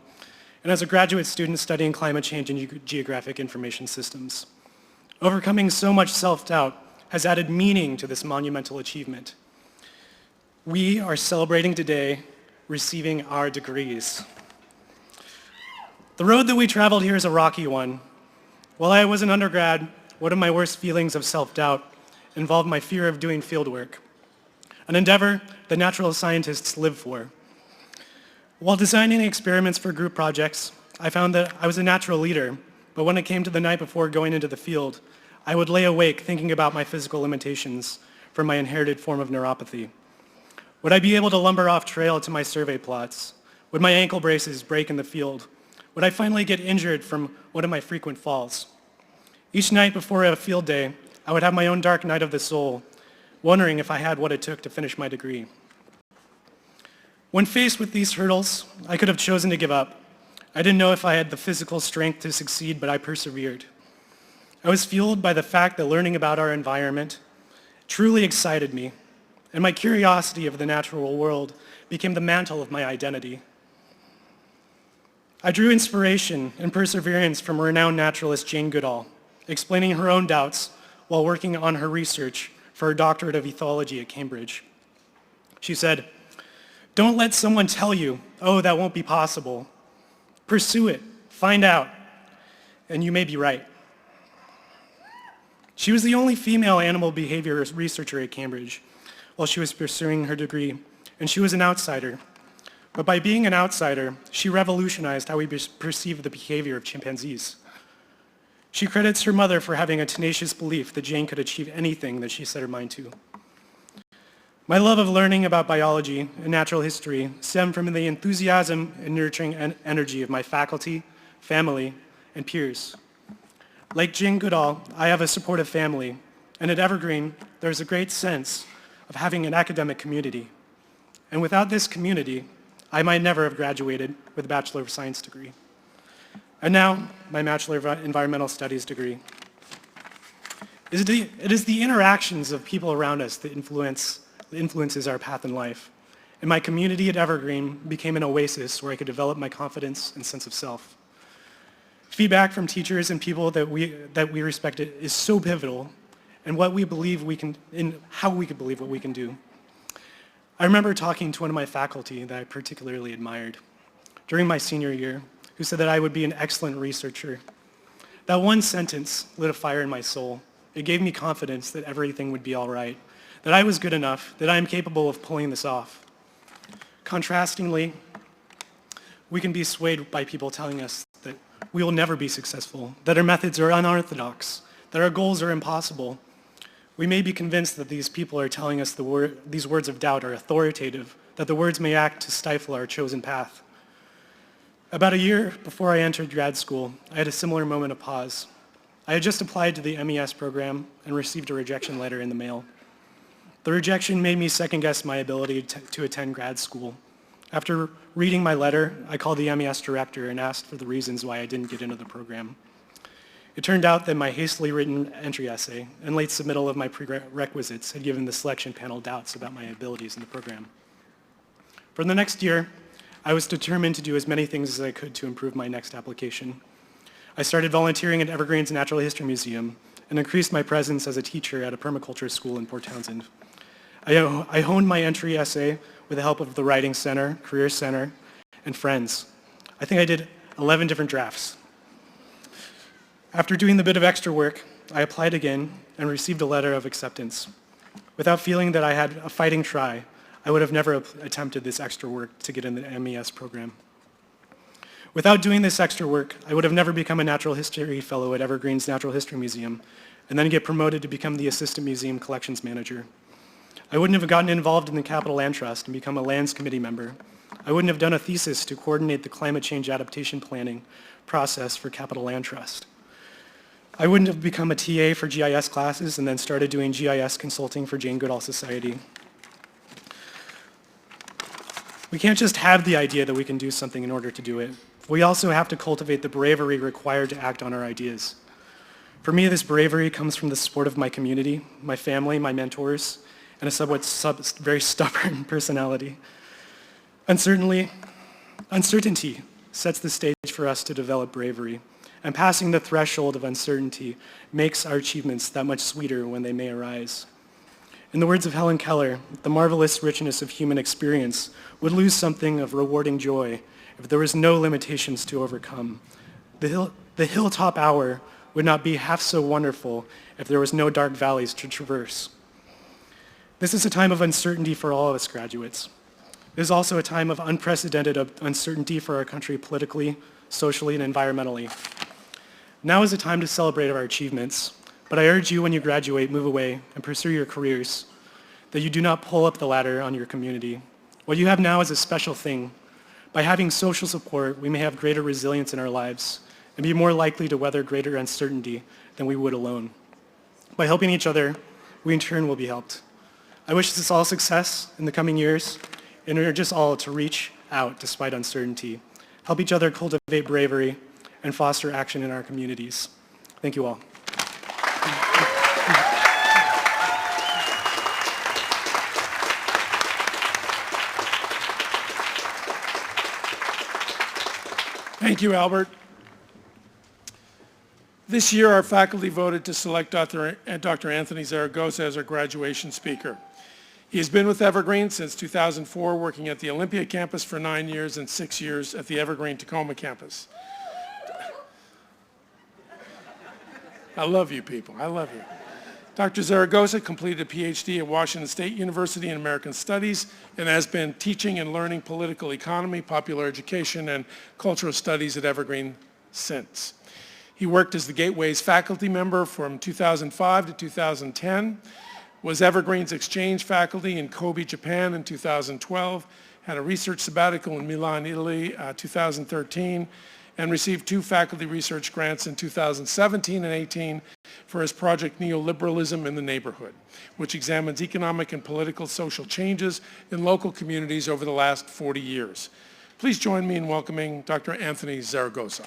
and as a graduate student studying climate change and geographic information systems. Overcoming so much self-doubt has added meaning to this monumental achievement. We are celebrating today receiving our degrees. The road that we traveled here is a rocky one. While I was an undergrad, one of my worst feelings of self-doubt involved my fear of doing fieldwork, an endeavor that natural scientists live for. While designing experiments for group projects, I found that I was a natural leader, but when it came to the night before going into the field, I would lay awake thinking about my physical limitations from my inherited form of neuropathy. Would I be able to lumber off trail to my survey plots? Would my ankle braces break in the field? Would I finally get injured from one of my frequent falls? Each night before a field day, I would have my own dark night of the soul, wondering if I had what it took to finish my degree. When faced with these hurdles, I could have chosen to give up. I didn't know if I had the physical strength to succeed, but I persevered. I was fueled by the fact that learning about our environment truly excited me, and my curiosity of the natural world became the mantle of my identity. I drew inspiration and perseverance from renowned naturalist Jane Goodall, explaining her own doubts while working on her research for her doctorate of ethology at Cambridge. She said, "Don't let someone tell you, oh, that won't be possible. Pursue it, find out, and you may be right." She was the only female animal behavior researcher at Cambridge while she was pursuing her degree, and she was an outsider. But by being an outsider, she revolutionized how we perceive the behavior of chimpanzees. She credits her mother for having a tenacious belief that Jane could achieve anything that she set her mind to. My love of learning about biology and natural history stemmed from the enthusiasm and nurturing energy of my faculty, family, and peers. Like Jane Goodall, I have a supportive family, and at Evergreen, there's a great sense of having an academic community. And without this community, I might never have graduated with a Bachelor of Science degree. And now, my Bachelor of Environmental Studies degree. It is the interactions of people around us that influences our path in life. And my community at Evergreen became an oasis where I could develop my confidence and sense of self. Feedback from teachers and people that we respected is so pivotal in what we believe we can, in how we can believe what we can do. I remember talking to one of my faculty that I particularly admired during my senior year, who said that I would be an excellent researcher. That one sentence lit a fire in my soul. It gave me confidence that everything would be all right, that I was good enough, that I am capable of pulling this off. Contrastingly, we can be swayed by people telling us that we will never be successful, that our methods are unorthodox, that our goals are impossible. We may be convinced that these people are telling us these words of doubt are authoritative, that the words may act to stifle our chosen path. About a year before I entered grad school, I had a similar moment of pause. I had just applied to the MES program and received a rejection letter in the mail. The rejection made me second-guess my ability to attend grad school. After reading my letter, I called the MES director and asked for the reasons why I didn't get into the program. It turned out that my hastily written entry essay and late submittal of my prerequisites had given the selection panel doubts about my abilities in the program. For the next year, I was determined to do as many things as I could to improve my next application. I started volunteering at Evergreen's Natural History Museum and increased my presence as a teacher at a permaculture school in Port Townsend. I honed my entry essay with the help of the Writing Center, Career Center, and friends. I think I did 11 different drafts. After doing the bit of extra work, I applied again and received a letter of acceptance. Without feeling that I had a fighting try, I would have never attempted this extra work to get in the MES program. Without doing this extra work, I would have never become a natural history fellow at Evergreen's Natural History Museum and then get promoted to become the assistant museum collections manager. I wouldn't have gotten involved in the Capital Land Trust and become a lands committee member. I wouldn't have done a thesis to coordinate the climate change adaptation planning process for Capital Land Trust. I wouldn't have become a TA for GIS classes and then started doing GIS consulting for Jane Goodall Society. We can't just have the idea that we can do something in order to do it. We also have to cultivate the bravery required to act on our ideas. For me, this bravery comes from the support of my community, my family, my mentors, and a very stubborn personality. Uncertainty sets the stage for us to develop bravery, and passing the threshold of uncertainty makes our achievements that much sweeter when they may arise. In the words of Helen Keller, the marvelous richness of human experience would lose something of rewarding joy if there was no limitations to overcome. The hilltop hour would not be half so wonderful if there was no dark valleys to traverse. This is a time of uncertainty for all of us graduates. It is also a time of unprecedented uncertainty for our country politically, socially, and environmentally. Now is a time to celebrate our achievements, but I urge you when you graduate, move away and pursue your careers, that you do not pull up the ladder on your community. What you have now is a special thing. By having social support, we may have greater resilience in our lives and be more likely to weather greater uncertainty than we would alone. By helping each other, we in turn will be helped. I wish us all success in the coming years and urge us all to reach out despite uncertainty, help each other cultivate bravery, and foster action in our communities. Thank you all. Thank you, Albert. This year, our faculty voted to select Dr. Anthony Zaragoza as our graduation speaker. He has been with Evergreen since 2004, working at the Olympia campus for 9 years and 6 years at the Evergreen Tacoma campus. I love you people, I love you. Dr. Zaragoza completed a PhD at Washington State University in American Studies and has been teaching and learning political economy, popular education, and cultural studies at Evergreen since. He worked as the Gateway's faculty member from 2005 to 2010, was Evergreen's exchange faculty in Kobe, Japan in 2012, had a research sabbatical in Milan, Italy, 2013, and received 2 faculty research grants in 2017 and 18 for his project Neoliberalism in the Neighborhood, which examines economic and political social changes in local communities over the last 40 years. Please join me in welcoming Dr. Anthony Zaragoza.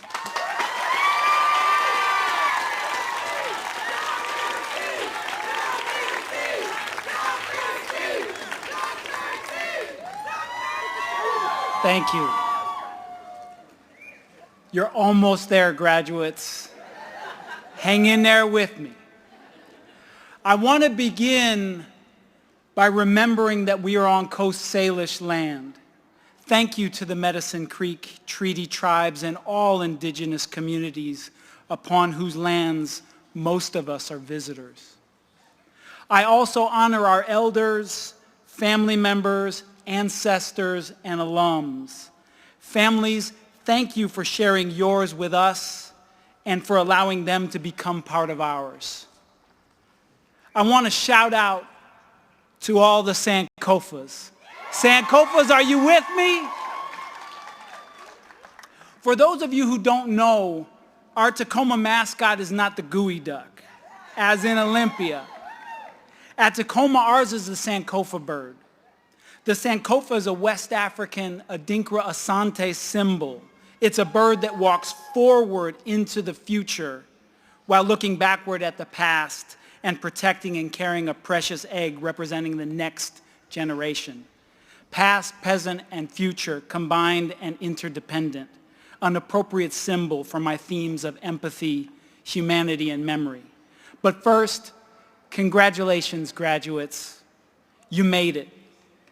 Thank you. You're almost there, graduates. Hang in there with me. I want to begin by remembering that we are on Coast Salish land. Thank you to the Medicine Creek Treaty Tribes and all indigenous communities upon whose lands most of us are visitors. I also honor our elders, family members, ancestors, and alums. Families, thank you for sharing yours with us and for allowing them to become part of ours. I want to shout out to all the Sankofas. Sankofas, are you with me? For those of you who don't know, our Tacoma mascot is not the gooey duck, as in Olympia. At Tacoma, ours is the Sankofa bird. The Sankofa is a West African Adinkra Asante symbol. It's a bird that walks forward into the future while looking backward at the past and protecting and carrying a precious egg representing the next generation. Past, present, and future combined and interdependent. An appropriate symbol for my themes of empathy, humanity, and memory. But first, congratulations, graduates. You made it.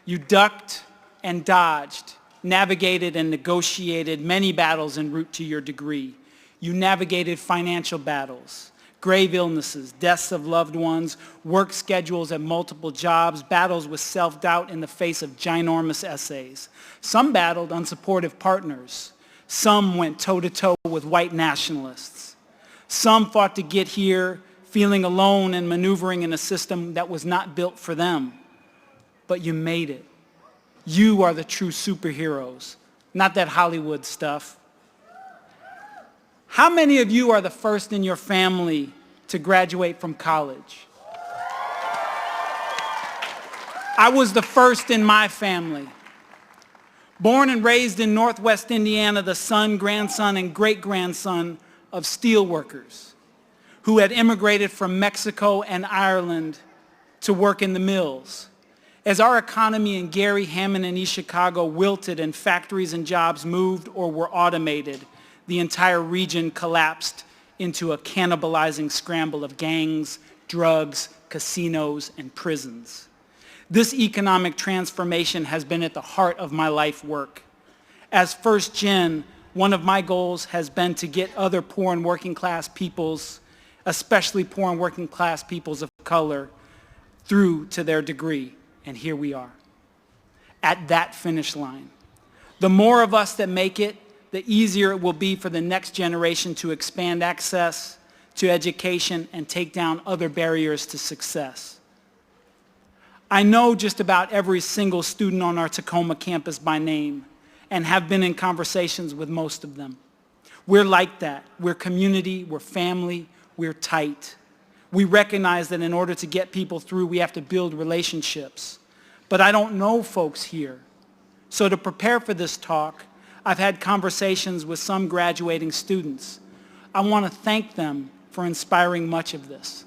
You ducked and dodged, navigated and negotiated many battles en route to your degree. You navigated financial battles, grave illnesses, deaths of loved ones, work schedules at multiple jobs, battles with self-doubt in the face of ginormous essays. Some battled unsupportive partners. Some went toe-to-toe with white nationalists. Some fought to get here, feeling alone and maneuvering in a system that was not built for them. But you made it. You are the true superheroes, not that Hollywood stuff. How many of you are the first in your family to graduate from college? I was the first in my family. Born and raised in Northwest Indiana, the son, grandson, and great-grandson of steelworkers who had immigrated from Mexico and Ireland to work in the mills. As our economy in Gary, Hammond, and East Chicago wilted and factories and jobs moved or were automated, the entire region collapsed into a cannibalizing scramble of gangs, drugs, casinos, and prisons. This economic transformation has been at the heart of my life work. As first gen, one of my goals has been to get other poor and working class peoples, especially poor and working class peoples of color, through to their degree. And here we are, at that finish line. The more of us that make it, the easier it will be for the next generation to expand access to education and take down other barriers to success. I know just about every single student on our Tacoma campus by name and have been in conversations with most of them. We're like that. We're community, we're family, we're tight. We recognize that in order to get people through, we have to build relationships. But I don't know folks here. So to prepare for this talk, I've had conversations with some graduating students. I want to thank them for inspiring much of this.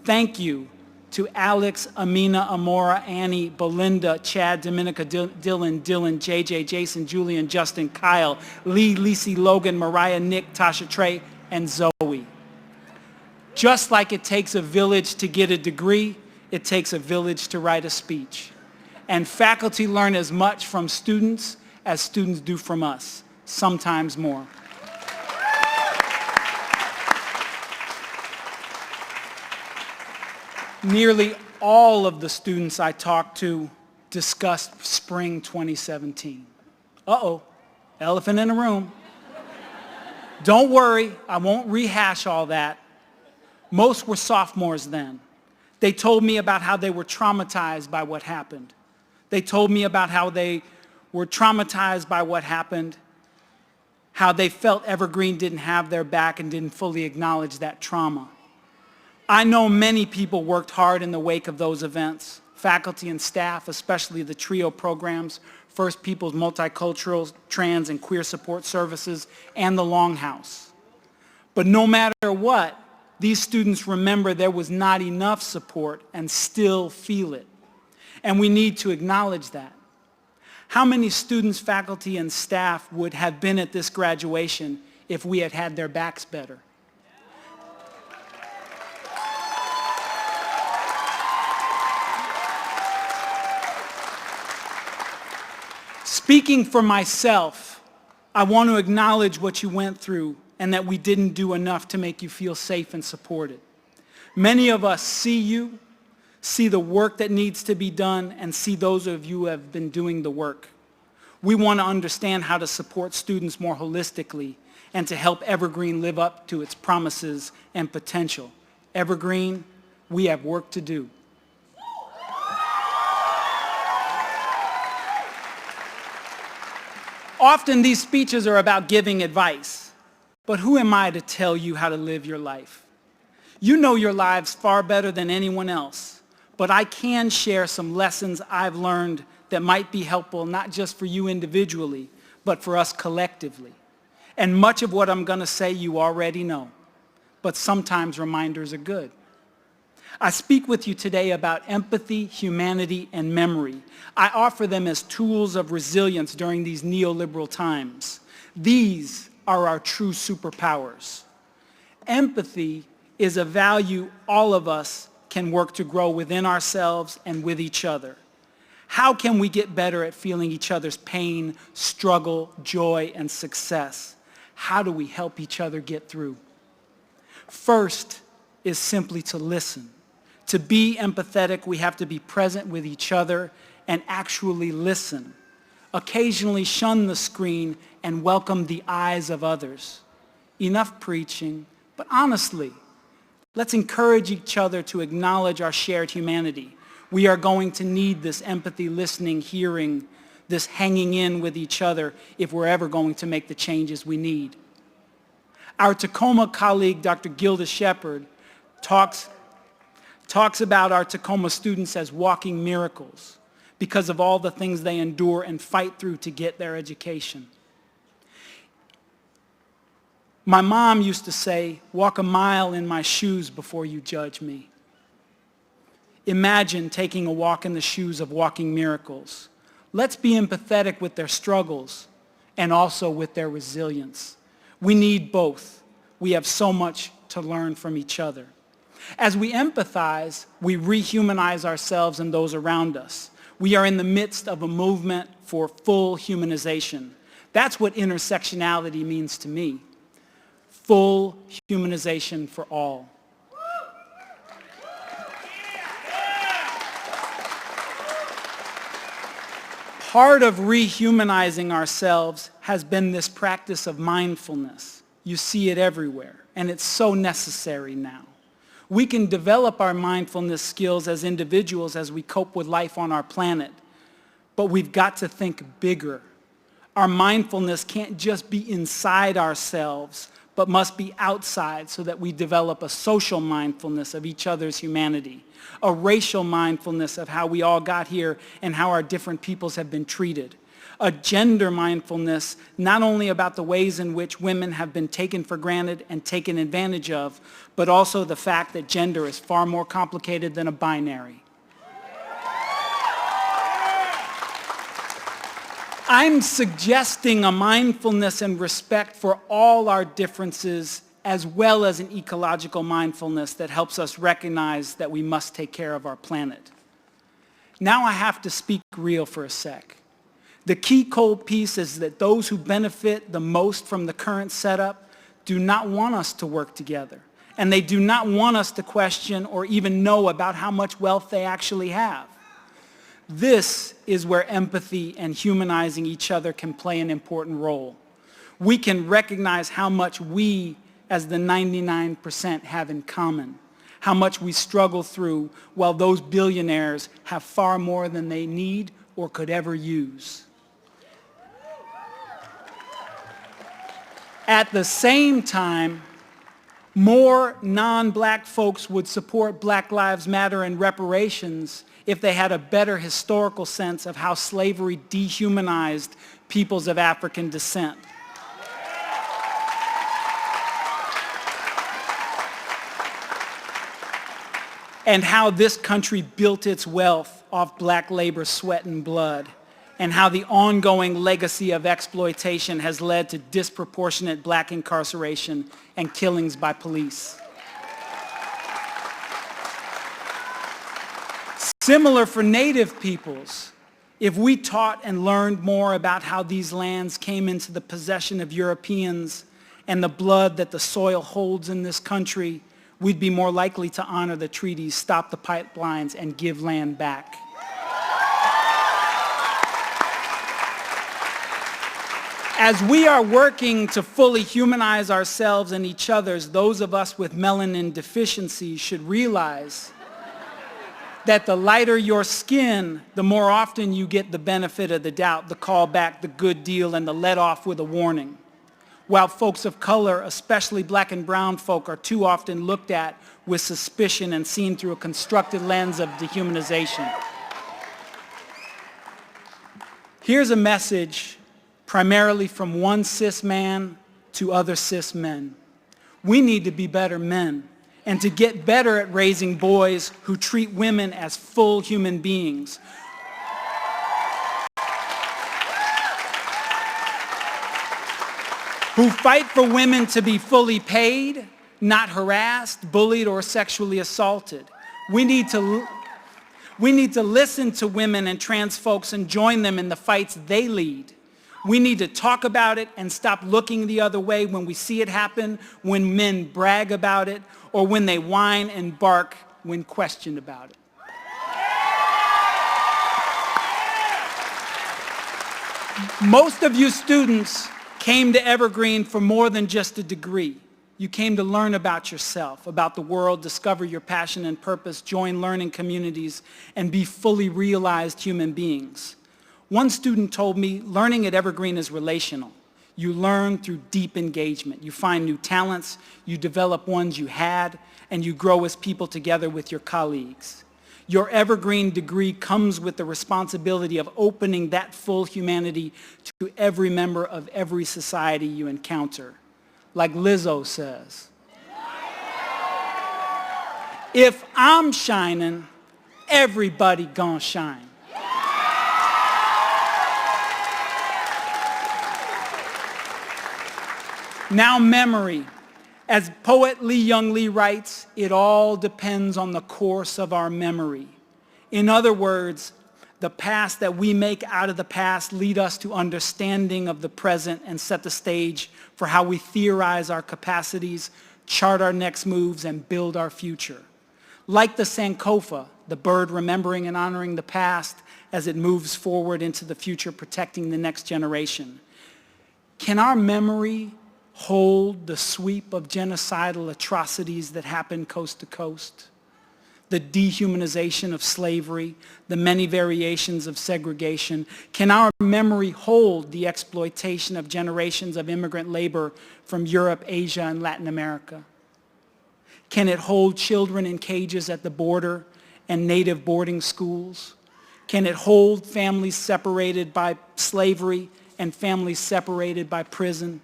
Thank you to Alex, Amina, Amora, Annie, Belinda, Chad, Dominica, Dylan, JJ, Jason, Julian, Justin, Kyle, Lee, Lisi, Logan, Mariah, Nick, Tasha, Trey, and Zoe. Just like it takes a village to get a degree, it takes a village to write a speech. And faculty learn as much from students as students do from us, sometimes more. Nearly all of the students I talked to discussed spring 2017. Uh-oh, elephant in the room. Don't worry, I won't rehash all that. Most were sophomores then. They told me about how they were traumatized by what happened. They told me about how they were traumatized by what happened, how they felt Evergreen didn't have their back and didn't fully acknowledge that trauma. I know many people worked hard in the wake of those events, faculty and staff, especially the TRIO programs, First Peoples Multicultural, Trans, and Queer Support Services, and the Longhouse. But no matter what, these students remember there was not enough support and still feel it. And we need to acknowledge that. How many students, faculty, and staff would have been at this graduation if we had had their backs better? Speaking for myself, I want to acknowledge what you went through and that we didn't do enough to make you feel safe and supported. Many of us see you, see the work that needs to be done, and see those of you who have been doing the work. We want to understand how to support students more holistically and to help Evergreen live up to its promises and potential. Evergreen, we have work to do. Often these speeches are about giving advice, but who am I to tell you how to live your life? You know your lives far better than anyone else, but I can share some lessons I've learned that might be helpful not just for you individually, but for us collectively. And much of what I'm going to say you already know, but sometimes reminders are good. I speak with you today about empathy, humanity, and memory. I offer them as tools of resilience during these neoliberal times. These are our true superpowers. Empathy is a value all of us can work to grow within ourselves and with each other. How can we get better at feeling each other's pain, struggle, joy, and success? How do we help each other get through? First is simply to listen. To be empathetic, we have to be present with each other and actually listen. Occasionally shun the screen and welcome the eyes of others. Enough preaching, but honestly, let's encourage each other to acknowledge our shared humanity. We are going to need this empathy, listening, hearing, this hanging in with each other if we're ever going to make the changes we need. Our Tacoma colleague, Dr. Gilda Shepard, talks about our Tacoma students as walking miracles because of all the things they endure and fight through to get their education. My mom used to say, walk a mile in my shoes before you judge me. Imagine taking a walk in the shoes of walking miracles. Let's be empathetic with their struggles and also with their resilience. We need both. We have so much to learn from each other. As we empathize, we rehumanize ourselves and those around us. We are in the midst of a movement for full humanization. That's what intersectionality means to me. Full humanization for all. Part of rehumanizing ourselves has been this practice of mindfulness. You see it everywhere, and it's so necessary now. We can develop our mindfulness skills as individuals as we cope with life on our planet, but we've got to think bigger. Our mindfulness can't just be inside ourselves, but must be outside so that we develop a social mindfulness of each other's humanity, a racial mindfulness of how we all got here and how our different peoples have been treated, a gender mindfulness not only about the ways in which women have been taken for granted and taken advantage of, but also the fact that gender is far more complicated than a binary. I'm suggesting a mindfulness and respect for all our differences as well as an ecological mindfulness that helps us recognize that we must take care of our planet. Now I have to speak real for a sec. The key cold piece is that those who benefit the most from the current setup do not want us to work together, and they do not want us to question or even know about how much wealth they actually have. This is where empathy and humanizing each other can play an important role. We can recognize how much we, as the 99%, have in common, how much we struggle through while those billionaires have far more than they need or could ever use. At the same time, more non-black folks would support Black Lives Matter and reparations if they had a better historical sense of how slavery dehumanized peoples of African descent. And how this country built its wealth off black labor, sweat, and blood, and how the ongoing legacy of exploitation has led to disproportionate black incarceration and killings by police. Similar for Native peoples. If we taught and learned more about how these lands came into the possession of Europeans and the blood that the soil holds in this country, we'd be more likely to honor the treaties, stop the pipelines, and give land back. As we are working to fully humanize ourselves and each other, those of us with melanin deficiency should realize that the lighter your skin, the more often you get the benefit of the doubt, the callback, the good deal, and the let off with a warning. While folks of color, especially black and brown folk, are too often looked at with suspicion and seen through a constructed lens of dehumanization. Here's a message primarily from one cis man to other cis men. We need to be better men and to get better at raising boys who treat women as full human beings. Who fight for women to be fully paid, not harassed, bullied, or sexually assaulted. We need to listen to women and trans folks and join them in the fights they lead. We need to talk about it and stop looking the other way when we see it happen, when men brag about it, or when they whine and bark when questioned about it. Most of you students came to Evergreen for more than just a degree. You came to learn about yourself, about the world, discover your passion and purpose, join learning communities, and be fully realized human beings. One student told me, learning at Evergreen is relational. You learn through deep engagement. You find new talents, you develop ones you had, and you grow as people together with your colleagues. Your Evergreen degree comes with the responsibility of opening that full humanity to every member of every society you encounter. Like Lizzo says, if I'm shining, everybody gonna shine. Now memory. As poet Lee Young Lee writes, it all depends on the course of our memory. In other words, the past that we make out of the past lead us to understanding of the present and set the stage for how we theorize our capacities, chart our next moves, and build our future. Like the Sankofa, the bird remembering and honoring the past as it moves forward into the future, protecting the next generation. Can our memory hold the sweep of genocidal atrocities that happen coast to coast? The dehumanization of slavery, the many variations of segregation? Can our memory hold the exploitation of generations of immigrant labor from Europe, Asia, and Latin America? Can it hold children in cages at the border and native boarding schools? Can it hold families separated by slavery and families separated by prison?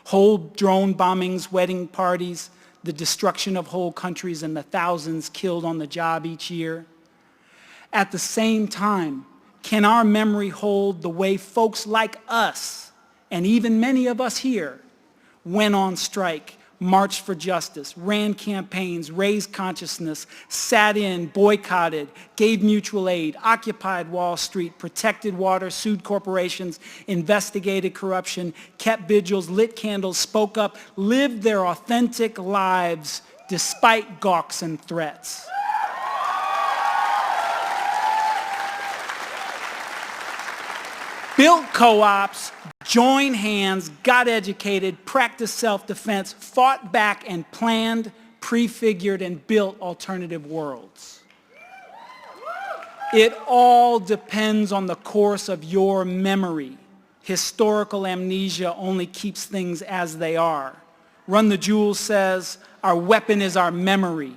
Hold drone bombings, wedding parties, the destruction of whole countries, and the thousands killed on the job each year? At the same time, can our memory hold the way folks like us, and even many of us here, went on strike, marched for justice, ran campaigns, raised consciousness, sat in, boycotted, gave mutual aid, occupied Wall Street, protected water, sued corporations, investigated corruption, kept vigils, lit candles, spoke up, lived their authentic lives despite gawks and threats? Built co-ops, joined hands, got educated, practiced self-defense, fought back, and planned, prefigured, and built alternative worlds. It all depends on the course of your memory. Historical amnesia only keeps things as they are. Run the Jewels says, our weapon is our memory.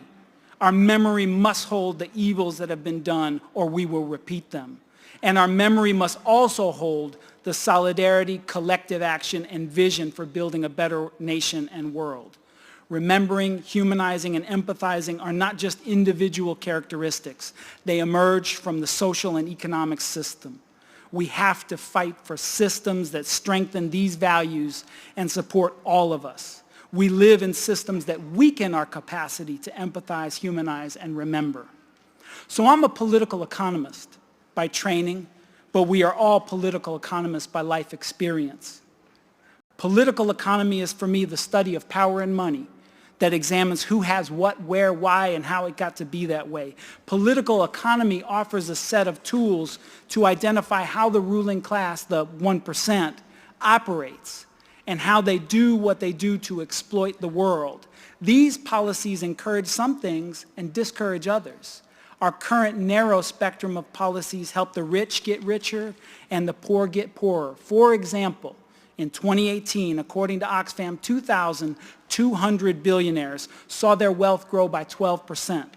Our memory must hold the evils that have been done, or we will repeat them. And our memory must also hold the solidarity, collective action, and vision for building a better nation and world. Remembering, humanizing, and empathizing are not just individual characteristics. They emerge from the social and economic system. We have to fight for systems that strengthen these values and support all of us. We live in systems that weaken our capacity to empathize, humanize, and remember. So I'm a political economist by training, but we are all political economists by life experience. Political economy is for me the study of power and money that examines who has what, where, why, and how it got to be that way. Political economy offers a set of tools to identify how the ruling class, the 1%, operates and how they do what they do to exploit the world. These policies encourage some things and discourage others. Our current narrow spectrum of policies help the rich get richer and the poor get poorer. For example, in 2018, according to Oxfam, 2,200 billionaires saw their wealth grow by 12%,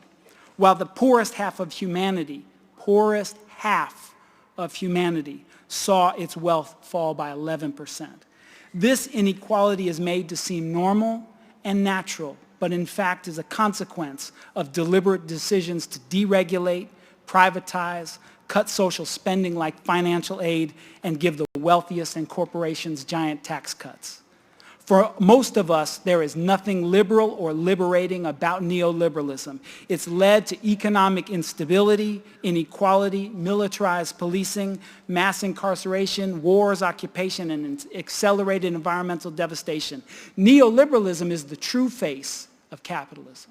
while the poorest half of humanity saw its wealth fall by 11%. This inequality is made to seem normal and natural, but in fact is a consequence of deliberate decisions to deregulate, privatize, cut social spending like financial aid, and give the wealthiest and corporations giant tax cuts. For most of us, there is nothing liberal or liberating about neoliberalism. It's led to economic instability, inequality, militarized policing, mass incarceration, wars, occupation, and accelerated environmental devastation. Neoliberalism is the true face of capitalism.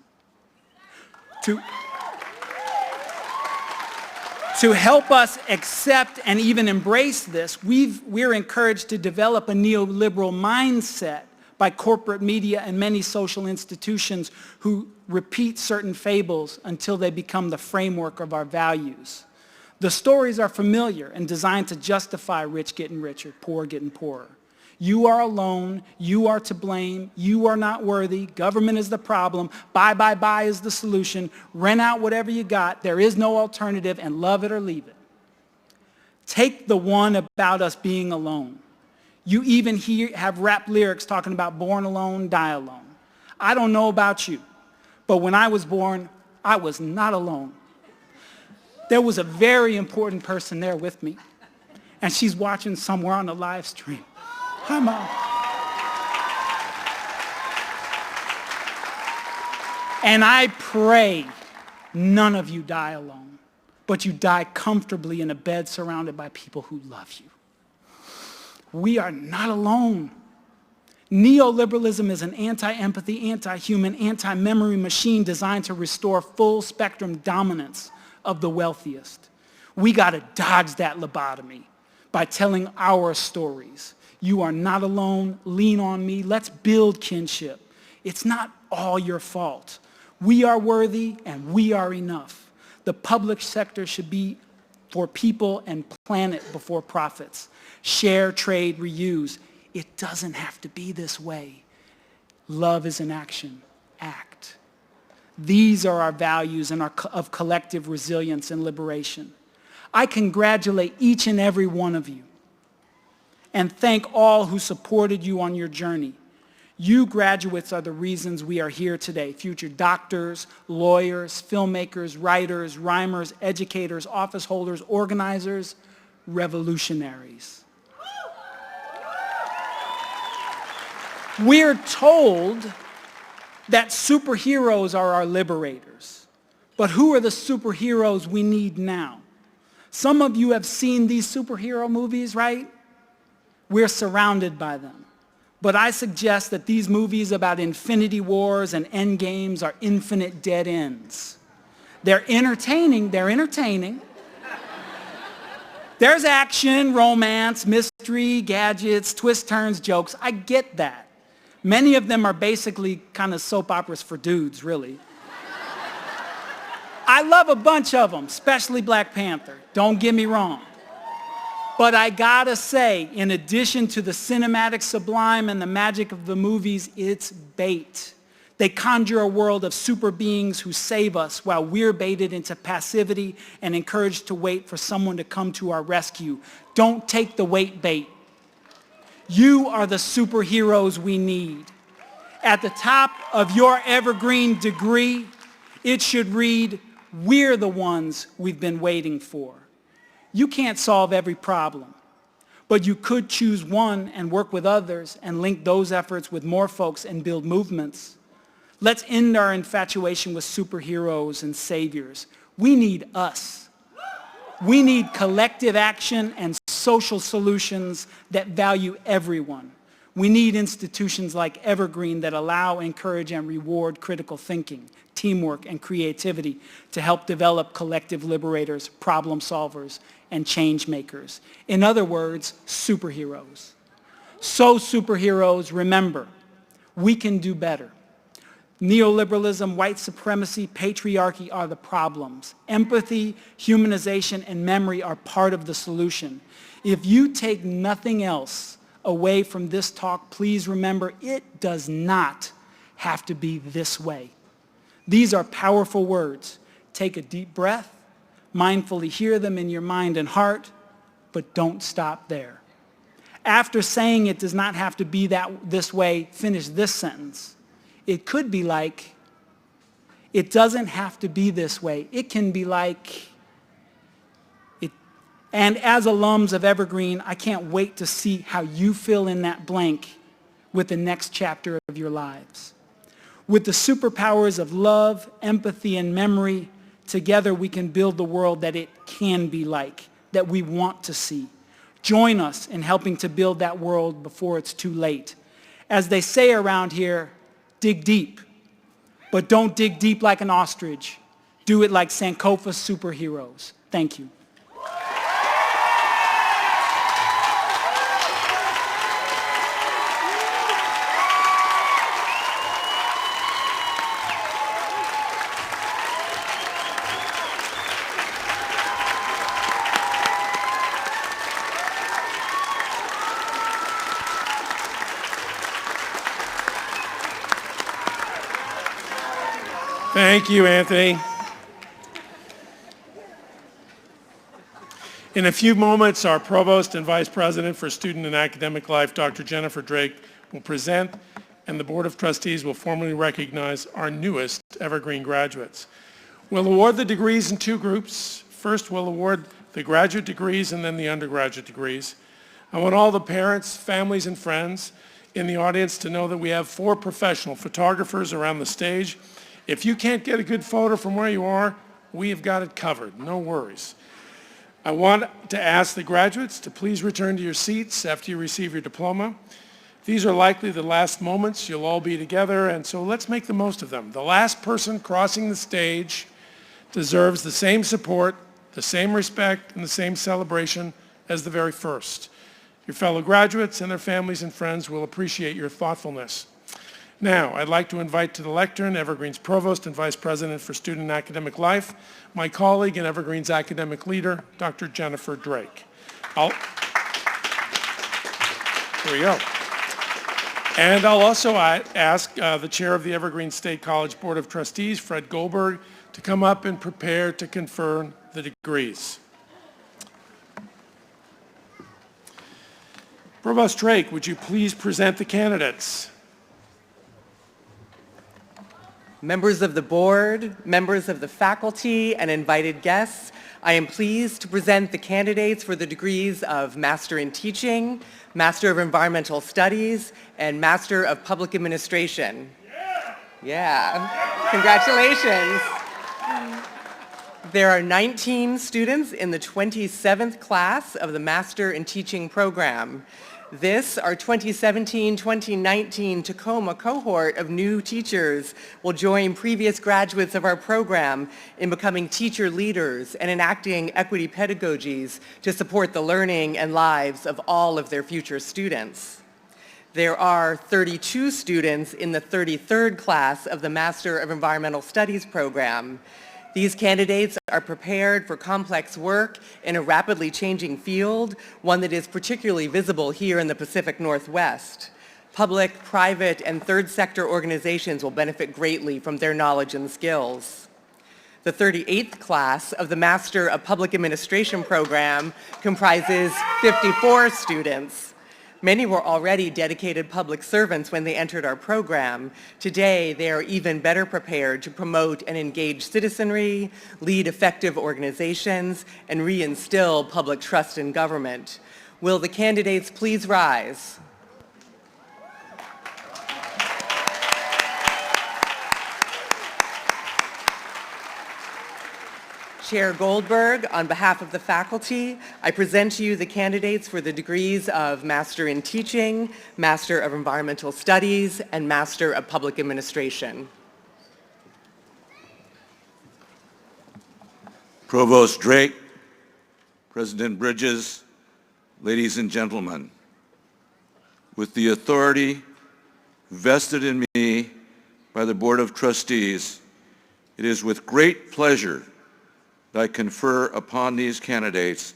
To help us accept and even embrace this, we're encouraged to develop a neoliberal mindset by corporate media and many social institutions who repeat certain fables until they become the framework of our values. The stories are familiar and designed to justify rich getting richer, poor getting poorer. You are alone, you are to blame, you are not worthy, government is the problem, buy is the solution, rent out whatever you got, there is no alternative, and love it or leave it. Take the one about us being alone. You even have rap lyrics talking about born alone, die alone. I don't know about you, but when I was born, I was not alone. There was a very important person there with me, and she's watching somewhere on the live stream. Hi, Mom. And I pray none of you die alone, but you die comfortably in a bed surrounded by people who love you. We are not alone. Neoliberalism is an anti-empathy, anti-human, anti-memory machine designed to restore full spectrum dominance of the wealthiest. We got to dodge that lobotomy by telling our stories. You are not alone. Lean on me. Let's build kinship. It's not all your fault. We are worthy and we are enough. The public sector should be for people and planet before profits. Share, trade, reuse. It doesn't have to be this way. Love is an action. Act. These are our values and of collective resilience and liberation. I congratulate each and every one of you and thank all who supported you on your journey. You graduates are the reasons we are here today. Future doctors, lawyers, filmmakers, writers, rhymers, educators, office holders, organizers, revolutionaries. We're told that superheroes are our liberators. But who are the superheroes we need now? Some of you have seen these superhero movies, right? We're surrounded by them. But I suggest that these movies about infinity wars and end games are infinite dead ends. They're entertaining. There's action, romance, mystery, gadgets, twists, turns, jokes. I get that. Many of them are basically kind of soap operas for dudes, really. I love a bunch of them, especially Black Panther. Don't get me wrong. But I gotta say, in addition to the cinematic sublime and the magic of the movies, it's bait. They conjure a world of super beings who save us while we're baited into passivity and encouraged to wait for someone to come to our rescue. Don't take the wait bait. You are the superheroes we need. At the top of your Evergreen degree, it should read, "We're the ones we've been waiting for." You can't solve every problem, but you could choose one and work with others and link those efforts with more folks and build movements. Let's end our infatuation with superheroes and saviors. We need us. We need collective action and social solutions that value everyone. We need institutions like Evergreen that allow, encourage, and reward critical thinking, teamwork, and creativity to help develop collective liberators, problem solvers, and change makers. In other words, superheroes. So superheroes, remember, we can do better. Neoliberalism, white supremacy, patriarchy are the problems. Empathy, humanization, and memory are part of the solution. If you take nothing else away from this talk, please remember it does not have to be this way. These are powerful words. Take a deep breath, mindfully hear them in your mind and heart, but don't stop there. After saying it does not have to be this way, finish this sentence. It could be like, it doesn't have to be this way. It can be like, and as alums of Evergreen, I can't wait to see how you fill in that blank with the next chapter of your lives. With the superpowers of love, empathy, and memory, together we can build the world that it can be like, that we want to see. Join us in helping to build that world before it's too late. As they say around here, dig deep, but don't dig deep like an ostrich. Do it like Sankofa superheroes. Thank you. Thank you, Anthony. In a few moments, our Provost and Vice President for Student and Academic Life, Dr. Jennifer Drake, will present, and the Board of Trustees will formally recognize our newest Evergreen graduates. We'll award the degrees in two groups. First, we'll award the graduate degrees and then the undergraduate degrees. I want all the parents, families, and friends in the audience to know that we have 4 professional photographers around the stage. If you can't get a good photo from where you are, we have got it covered. No worries. I want to ask the graduates to please return to your seats after you receive your diploma. These are likely the last moments you'll all be together, and so let's make the most of them. The last person crossing the stage deserves the same support, the same respect, and the same celebration as the very first. Your fellow graduates and their families and friends will appreciate your thoughtfulness. Now, I'd like to invite to the lectern Evergreen's Provost and Vice President for Student and Academic Life, my colleague and Evergreen's academic leader, Dr. Jennifer Drake. Here we go. And I'll also ask the chair of the Evergreen State College Board of Trustees, Fred Goldberg, to come up and prepare to confer the degrees. Provost Drake, would you please present the candidates? Members of the board, members of the faculty, and invited guests, I am pleased to present the candidates for the degrees of Master in Teaching, Master of Environmental Studies, and Master of Public Administration. Yeah. Congratulations. There are 19 students in the 27th class of the Master in Teaching program. This, our 2017-2019 Tacoma cohort of new teachers, will join previous graduates of our program in becoming teacher leaders and enacting equity pedagogies to support the learning and lives of all of their future students. There are 32 students in the 33rd class of the Master of Environmental Studies program. These candidates are prepared for complex work in a rapidly changing field, one that is particularly visible here in the Pacific Northwest. Public, private, and third sector organizations will benefit greatly from their knowledge and skills. The 38th class of the Master of Public Administration program comprises 54 students. Many were already dedicated public servants when they entered our program. Today, they are even better prepared to promote and engage citizenry, lead effective organizations, and reinstill public trust in government. Will the candidates please rise? Chair Goldberg, on behalf of the faculty, I present to you the candidates for the degrees of Master in Teaching, Master of Environmental Studies, and Master of Public Administration. Provost Drake, President Bridges, ladies and gentlemen, with the authority vested in me by the Board of Trustees, it is with great pleasure that I confer upon these candidates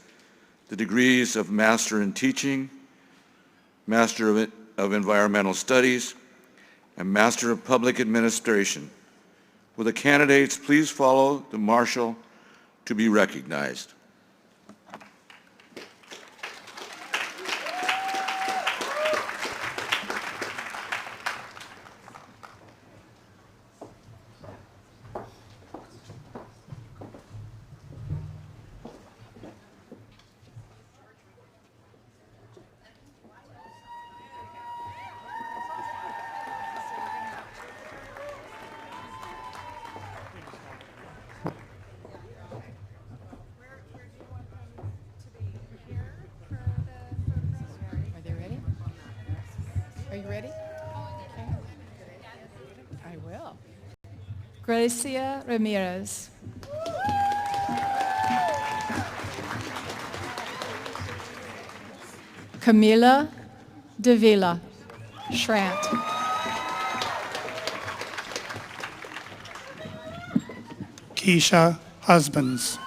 the degrees of Master in Teaching, Master of Environmental Studies, and Master of Public Administration. Will the candidates please follow the marshal to be recognized? Are they ready? Are you ready? Okay. I will. Gracia Ramirez. Camila Davila Schrant. Keisha Husbands.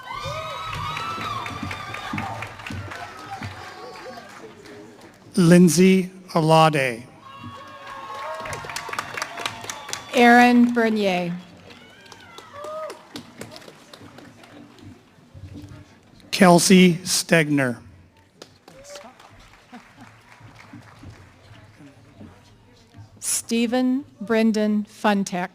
Lindsay Alade. Aaron Bernier. Kelsey Stegner. Stephen Brendan Funtek.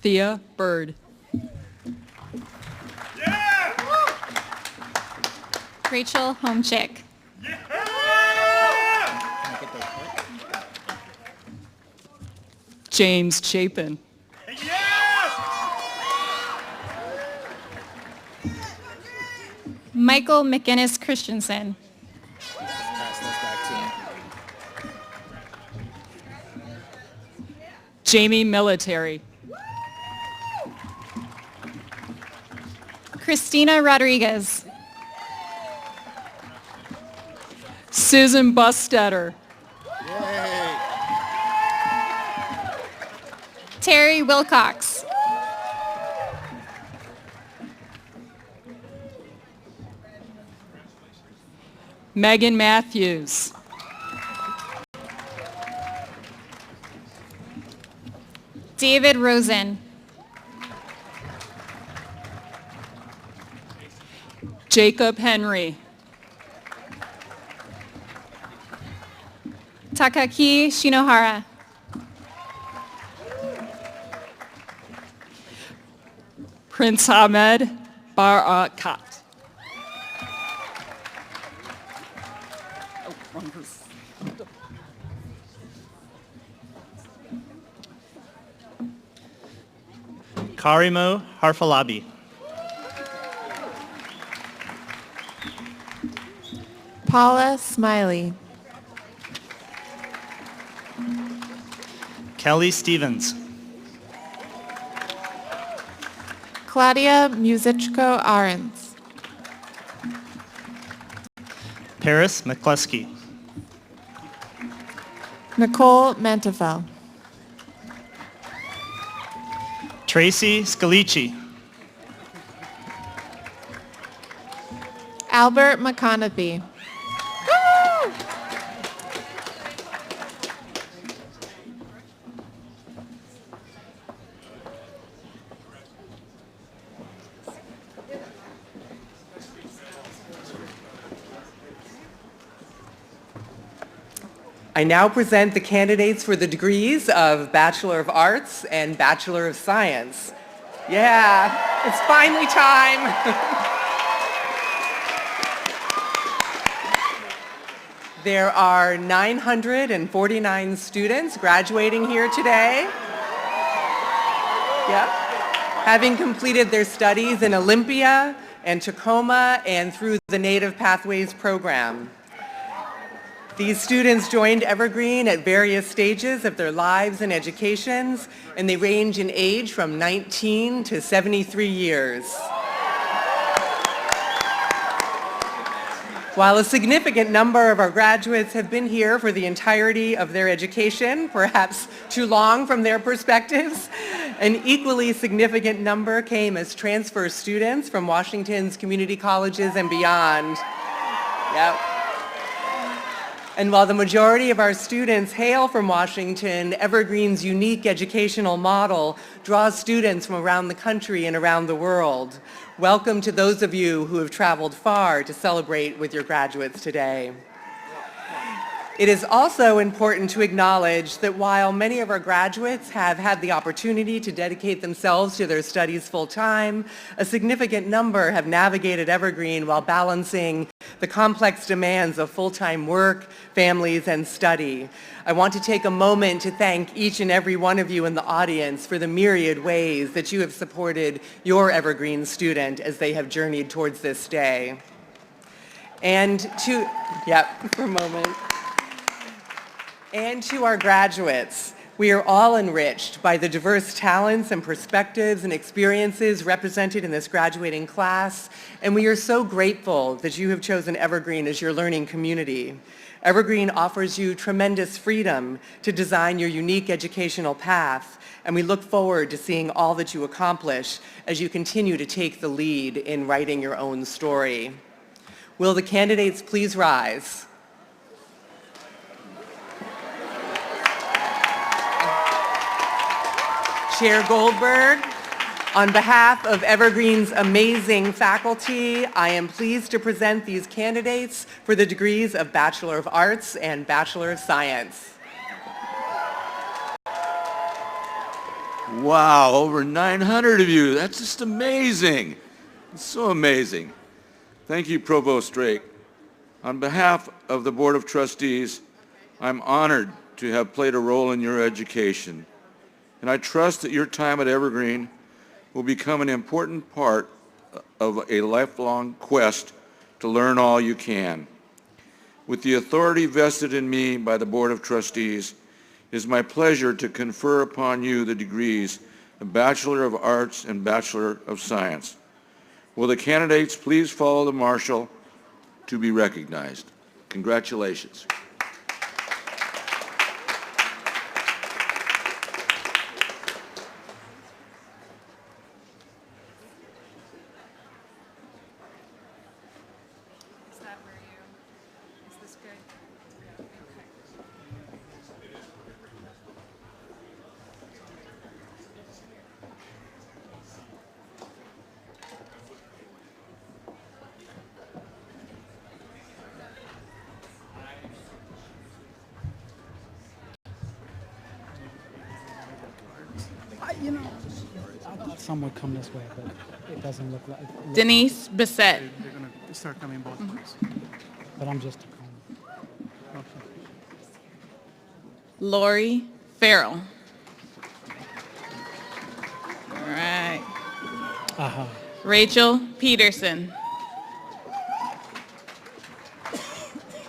Thea Bird. Rachel Homchick. James Chapin. Michael McInnes Christensen. Jamie Military. Christina Rodriguez. Susan Bustetter. Terry Wilcox. Megan Matthews. David Rosen. Jacob Henry. Takaki Shinohara. Prince Ahmed Barakat. Karimo Harfalabi. Paula Smiley. Kelly Stevens. Claudia Musichko Arens. Paris McCluskey. Nicole Mantefel. Tracy Scalici. Albert McConaughey. I now present the candidates for the degrees of Bachelor of Arts and Bachelor of Science. Yeah, it's finally time. There are 949 students graduating here today. Yep. Having completed their studies in Olympia and Tacoma and through the Native Pathways program. These students joined Evergreen at various stages of their lives and educations, and they range in age from 19 to 73 years. While a significant number of our graduates have been here for the entirety of their education, perhaps too long from their perspectives, an equally significant number came as transfer students from Washington's community colleges and beyond. Yep. And while the majority of our students hail from Washington, Evergreen's unique educational model draws students from around the country and around the world. Welcome to those of you who have traveled far to celebrate with your graduates today. It is also important to acknowledge that while many of our graduates have had the opportunity to dedicate themselves to their studies full-time, a significant number have navigated Evergreen while balancing the complex demands of full-time work, families, and study. I want to take a moment to thank each and every one of you in the audience for the myriad ways that you have supported your Evergreen student as they have journeyed towards this day. And to our graduates, we are all enriched by the diverse talents and perspectives and experiences represented in this graduating class, and we are so grateful that you have chosen Evergreen as your learning community. Evergreen offers you tremendous freedom to design your unique educational path, and we look forward to seeing all that you accomplish as you continue to take the lead in writing your own story. Will the candidates please rise? Chair Goldberg, on behalf of Evergreen's amazing faculty, I am pleased to present these candidates for the degrees of Bachelor of Arts and Bachelor of Science. Wow, over 900 of you. That's just amazing. It's so amazing. Thank you, Provost Drake. On behalf of the Board of Trustees, I'm honored to have played a role in your education. And I trust that your time at Evergreen will become an important part of a lifelong quest to learn all you can. With the authority vested in me by the Board of Trustees, it is my pleasure to confer upon you the degrees of Bachelor of Arts and Bachelor of Science. Will the candidates please follow the marshal to be recognized? Congratulations. I thought some would come this way, but it doesn't look like. Denise Bissett. They're going to start coming both ways. But I'm just a cone. Lori Farrell. All right. Rachel Peterson.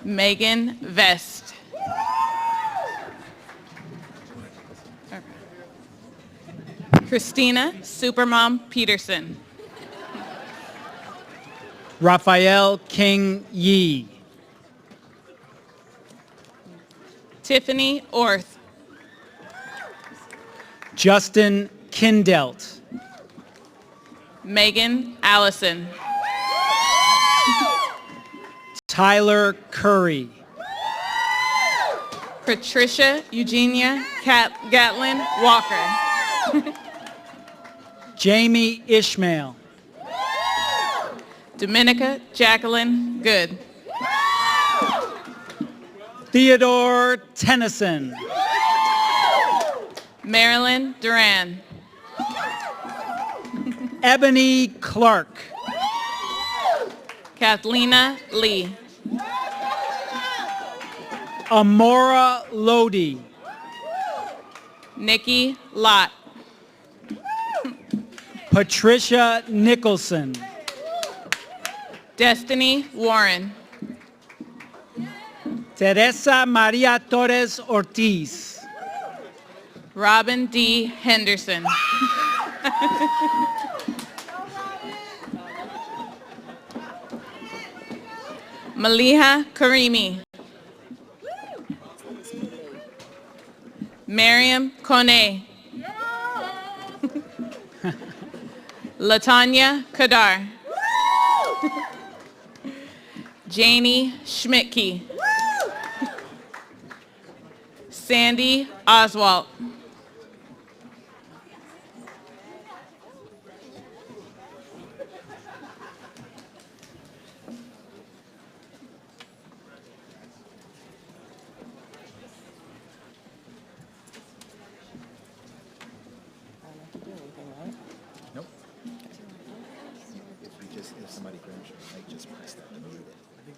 Megan Vest. Christina Supermom Peterson. Raphael King Yee. Tiffany Orth. Justin Kindelt. Megan Allison. Tyler Curry. Patricia Eugenia Gatlin Walker. Jamie Ishmael. Dominica Jacqueline Good. Theodore Tennyson. Marilyn Duran. Ebony Clark. Kathlena Lee. Amora Lodi. Nikki Lott. Patricia Nicholson. Destiny Warren. Teresa Maria Torres Ortiz. Robin D. Henderson. Maliha Karimi. Miriam Kone. Latanya Kadar. Janie Schmidtke. Sandy Oswalt.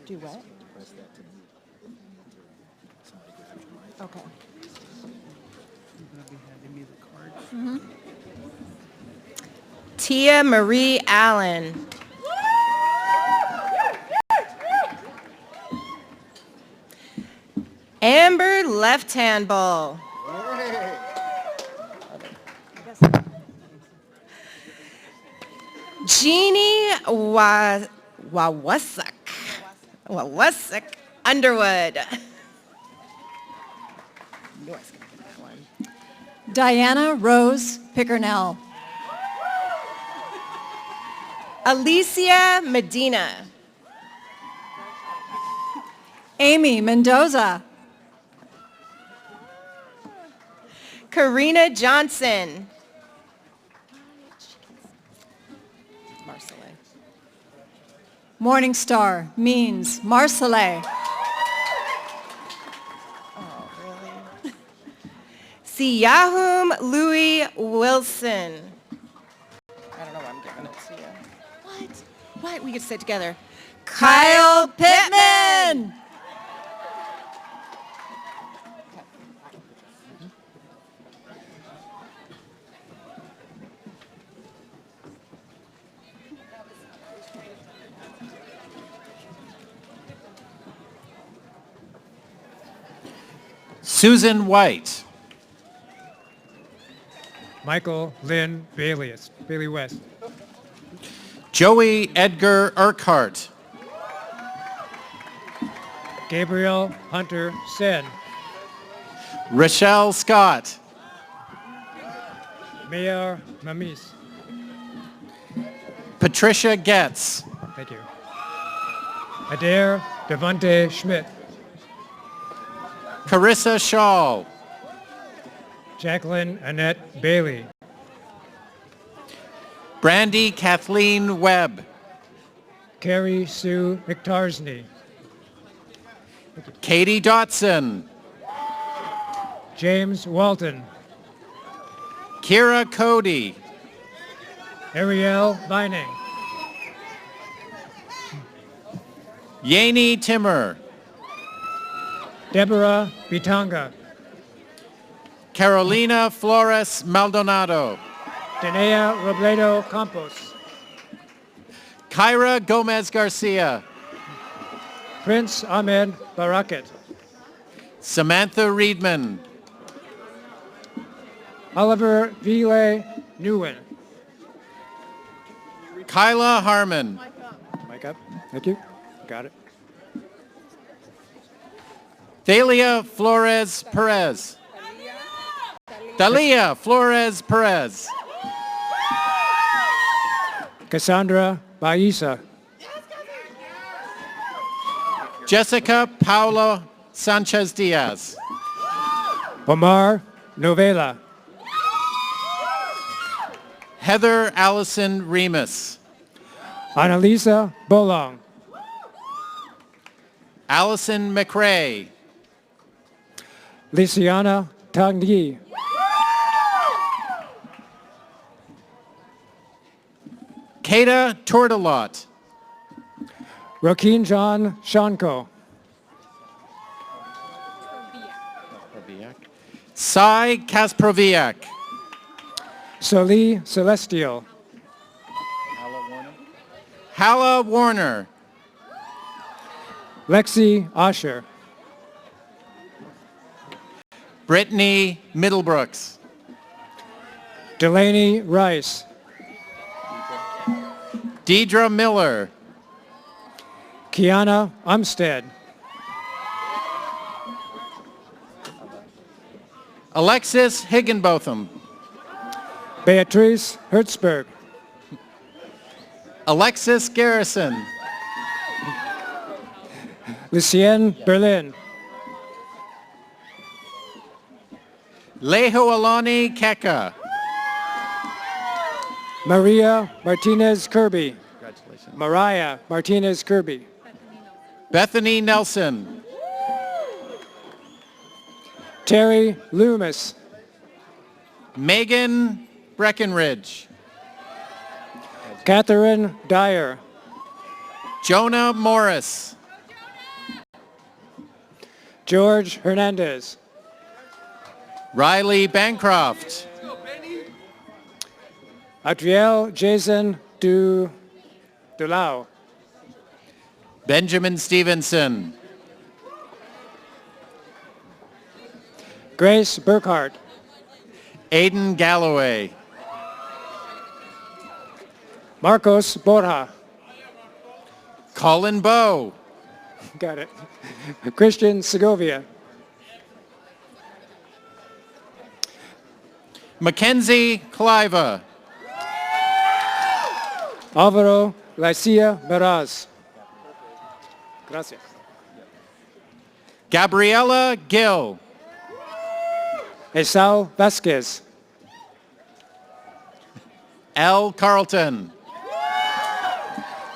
Do what? Okay. Tia Marie Allen. Amber Left Hand Ball. Jeannie Wawasak Underwood. Diana Rose Pickernell. Alicia Medina. Amy Mendoza. Karina Johnson. Morning Star means Marseille. Oh, really? Siyahum Louis Wilson. I don't know why I'm giving it to you. What? We could sit together. Kyle Pittman. Susan White. Michael Lynn Bailey West. Joey Edgar Urquhart. Gabriel Hunter Sen. Rochelle Scott. Mayor Mamis. Patricia Getz. Thank you. Adair Devante Schmidt. Carissa Shaw. Jacqueline Annette Bailey. Brandy Kathleen Webb. Carrie Sue McTarsney. Katie Dotson. James Walton. Kira Cody. Ariel Vining. Yaney Timmer. Deborah Bitanga. Carolina Flores Maldonado. Danea Robledo Campos. Kyra Gomez Garcia. Prince Ahmed Barakat. Samantha Reedman. Oliver Ville Nguyen. Kyla Harmon. Mic up. Thank you. Got it. Thalia Flores Perez. Thalia Flores Perez. Cassandra Baisa. Jessica Paula Sanchez Diaz. Omar Novela. Heather Allison Remus. Annalisa Bolong. Allison McRae. Lysiana Tanguy. Kata Tortolot. Joaquin John Shanko. Sai Kasproviak. Soli Celestial. Halla Warner. Lexi Asher. Brittany Middlebrooks. Delaney Rice. Deidre Miller. Kiana Umstead. Alexis Higginbotham. Beatrice Hertzberg. Alexis Garrison. Lucienne Berlin. Lehoalani Keka. Maria Martinez Kirby. Mariah Martinez Kirby. Bethany Nelson. Terry Loomis. Megan Breckenridge. Catherine Dyer. Jonah Morris. George Hernandez. Riley Bancroft. Adriel Jason Dulau. Benjamin Stevenson. Grace Burkhart. Aiden Galloway. Marcos Borja. Colin Bowe. Got it. Christian Segovia. Mackenzie Cliva. Alvaro Lycia Meraz. Gracias. Gabriela Gill. Esau Vasquez. L. Carlton.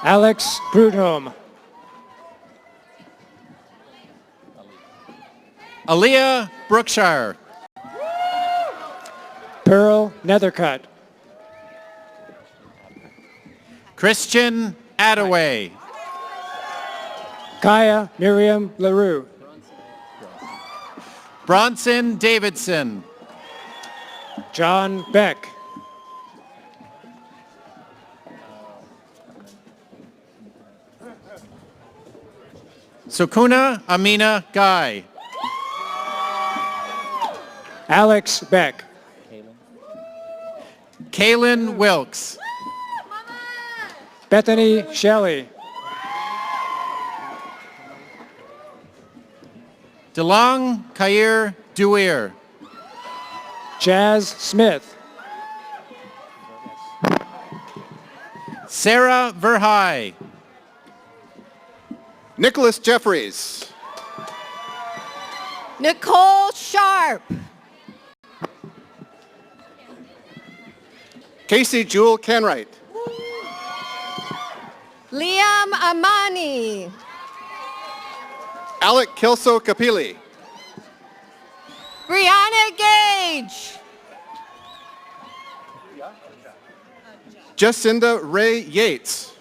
Alex Prudhomme. Aaliyah Brookshire. Pearl Nethercutt. Christian Attaway. Kaya Miriam LaRue. Bronson Davidson. John Beck. Sukuna Amina Guy. Alex Beck. Kaylin Wilkes. Bethany Shelley. DeLong Kair Duir. Jazz Smith. Sarah Verhey. Nicholas Jeffries. Nicole Sharp. Casey Jewel Canwright. Liam Amani. Alec Kelso Kapili. Brianna Gage. Jacinda Ray Yates.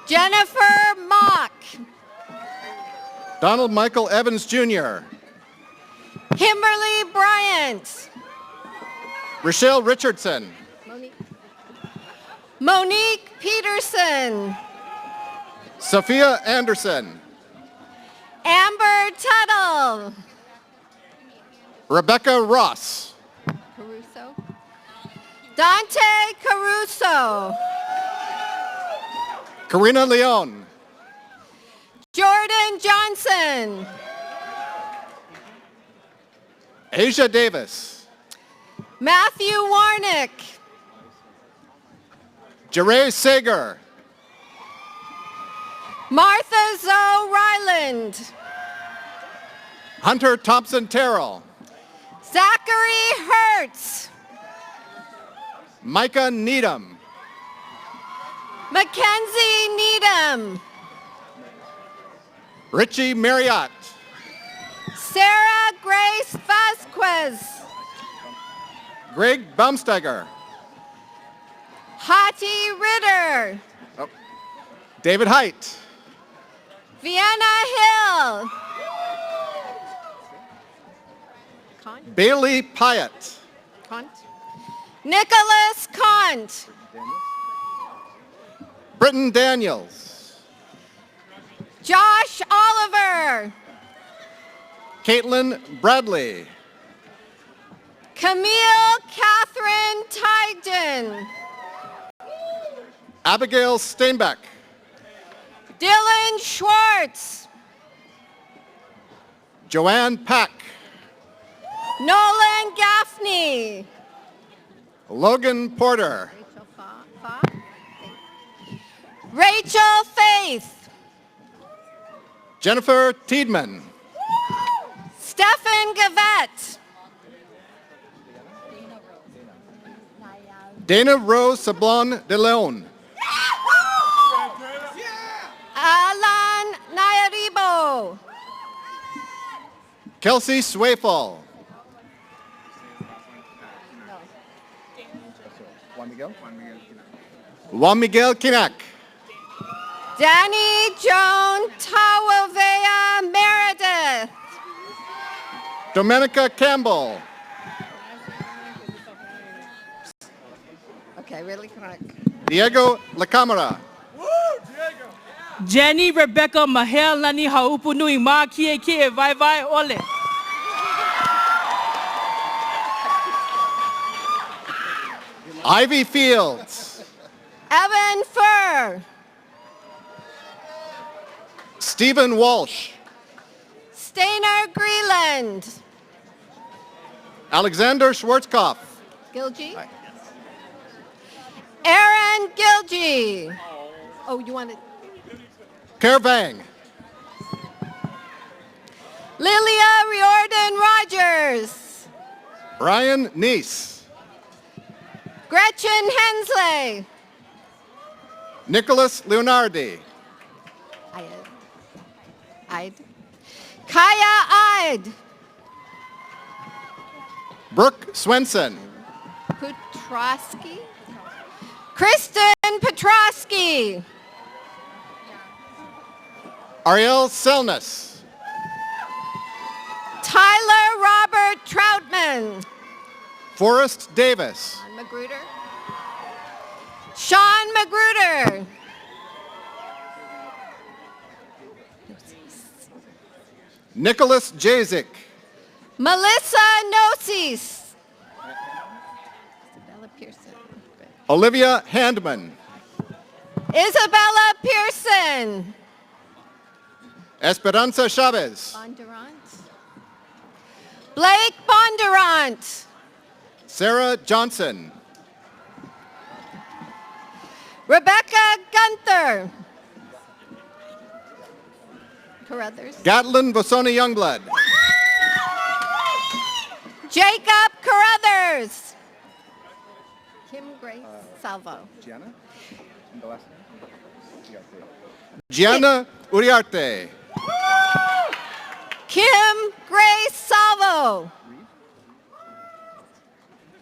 Jennifer Mock. Donald Michael Evans Jr. Kimberly Bryant. Rochelle Richardson. Monique Peterson. Sophia Anderson. Amber Tuttle. Rebecca Ross. Caruso. Dante Caruso. Karina Leon. Jordan Johnson. Asia Davis. Matthew Warnick. Jeray Sager. Martha Zoe Ryland. Hunter Thompson Terrell. Zachary Hertz. Micah Needham. Mackenzie Needham. Richie Marriott. Sarah Grace Vasquez. Greg Baumsteiger. Hati Ritter. Oh. David Height. Vienna Hill. Bailey Pyatt. Nicholas Kant. Britton Daniels. Josh Oliver. Caitlin Bradley. Camille Catherine Tigden. Abigail Steinbeck. Dylan Schwartz. Joanne Pack. Nolan Gaffney. Logan Porter. Rachel Faith. Jennifer Tiedman. Stefan Gavette. Dana Rose Sablon de Leon. Alan Nayaribo. Kelsey Swayfall. Juan Miguel Kinak. Danny Joan Tawavea Meredith. Domenica Campbell. Okay, really quick. Diego La Camara. Jenny Rebecca Mahel Nani Haupunui Ma Kie Kie Vai Vai Ole. Ivy Fields. Evan Furr. Stephen Walsh. Stainer Greeland. Alexander Schwarzkopf. Gilgy. Aaron Gilgy. Oh, you want it? Kervang. Lilia Riordan Rogers. Brian Neese. Gretchen Hensley. Nicholas Leonardi. Kaya Ide. Brooke Swenson. Petrosky. Kristen Petrosky. Ariel Selness. Tyler Robert Troutman. Forrest Davis. Magruder. Sean Magruder. Nicholas Jazik. Melissa Nosis. Isabella Pearson. Olivia Handman. Isabella Pearson. Esperanza Chavez. Bondurant. Blake Bondurant. Sarah Johnson. Rebecca Gunther. Carruthers. Gatlin Vosoni Youngblood. Jacob Carruthers. Kim Grace Salvo. Gianna Uriarte. Kim Grace Salvo.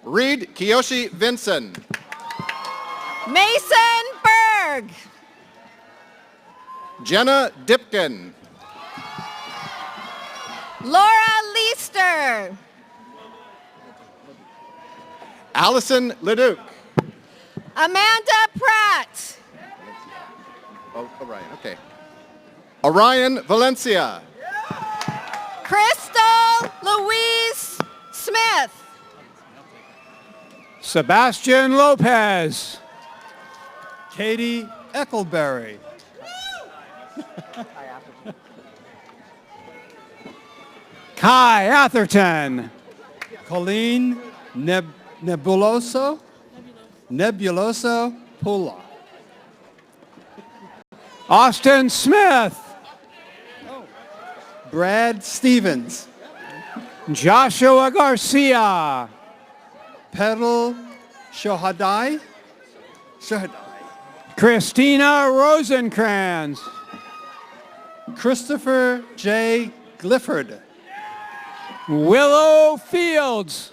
Reed Kiyoshi Vinson. Mason Berg. Jenna Dipkin. Laura Leister. Allison Leduc. Amanda Pratt. Oh, Orion, okay. Orion Valencia. Crystal Louise Smith. Sebastian Lopez. Katie Eckelberry. Kai Atherton. Colleen Nebuloso Pula. Austin Smith. Brad Stevens. Joshua Garcia. Pedal Shohadai. Christina Rosenkrantz. Christopher J. Glifford. Willow Fields.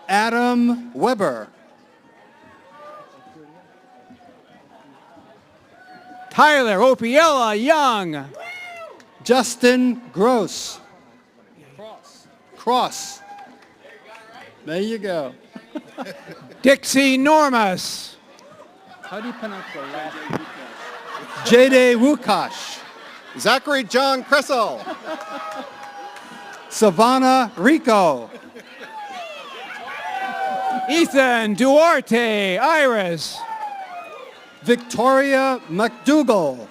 Adam Weber. Tyler Opiella Young. Justin Gross. Cross. There you go. Dixie Normus. How do you pronounce the last name? J.D. Wukash. Zachary John Cressel. Savannah Rico. Ethan Duarte, Iris. Victoria McDougall.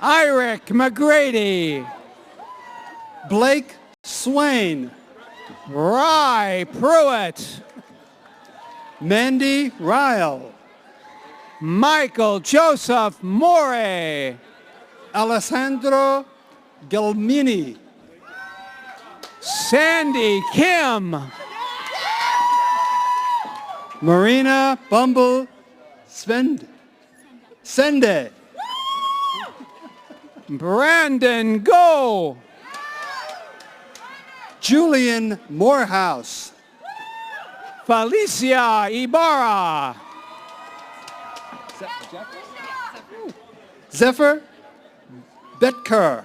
Irick McGrady. Blake Swain. Rye Pruitt. Mandy Ryle. Michael Joseph More. Alessandro Gelmini. Sandy Kim. Marina Bumble Sende. Brandon Go. Julian Morehouse. Felicia Ybarra. Zephyr Betker.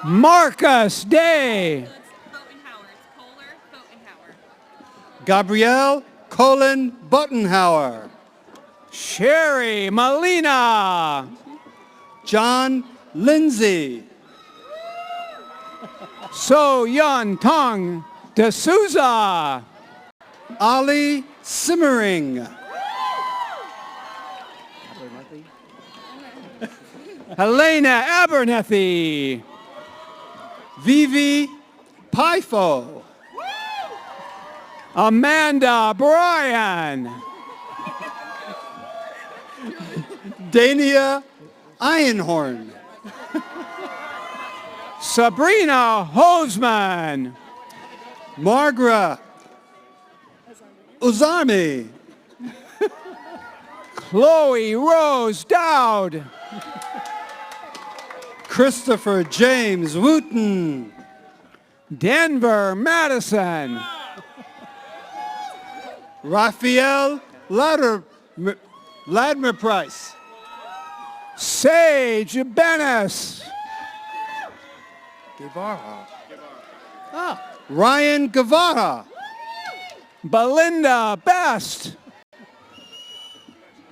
Marcus Day. Gabrielle Colin Buttenhauer. Sherry Molina. John Lindsay. So Yun Tong D'Souza. Ali Simmering. Helena Abernethy. Vivi Pifo. Amanda Bryan. Dania Einhorn. Sabrina Hosman. Margaret Uzami. Chloe Rose Dowd. Christopher James Wooten. Denver Madison. Raphael Ladmer Price. Sage Bennis. Guevara. Ryan Guevara. Belinda Best.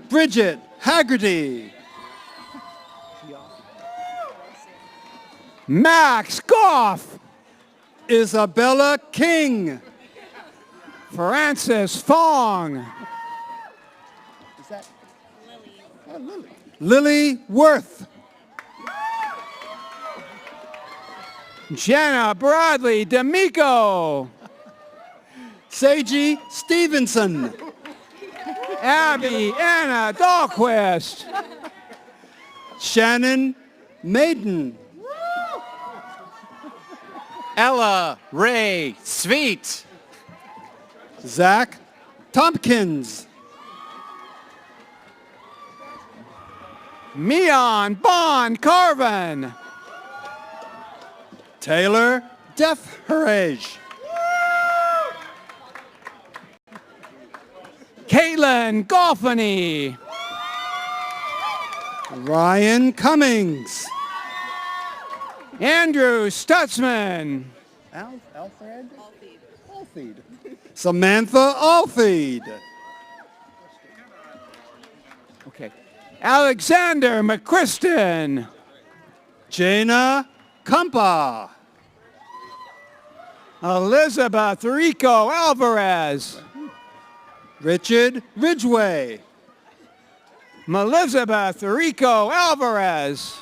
Bridget Haggerty. Max Goff. Isabella King. Francis Fong. Is that Lily? Lily Worth. Jenna Bradley D'Amico. Seiji Stevenson. Abby Anna Dahlquist. Shannon Maiden. Ella Ray Sweet. Zach Tompkins. Mion Bond Carvin. Taylor Defherage. Caitlin Goffany. Ryan Cummings. Andrew Stutzman. Alfred? Alfeed. Samantha Alfeed. Okay. Alexander McChristen. Jaina Kampa. Elizabeth Rico Alvarez. Richard Ridgway. Elizabeth Rico Alvarez.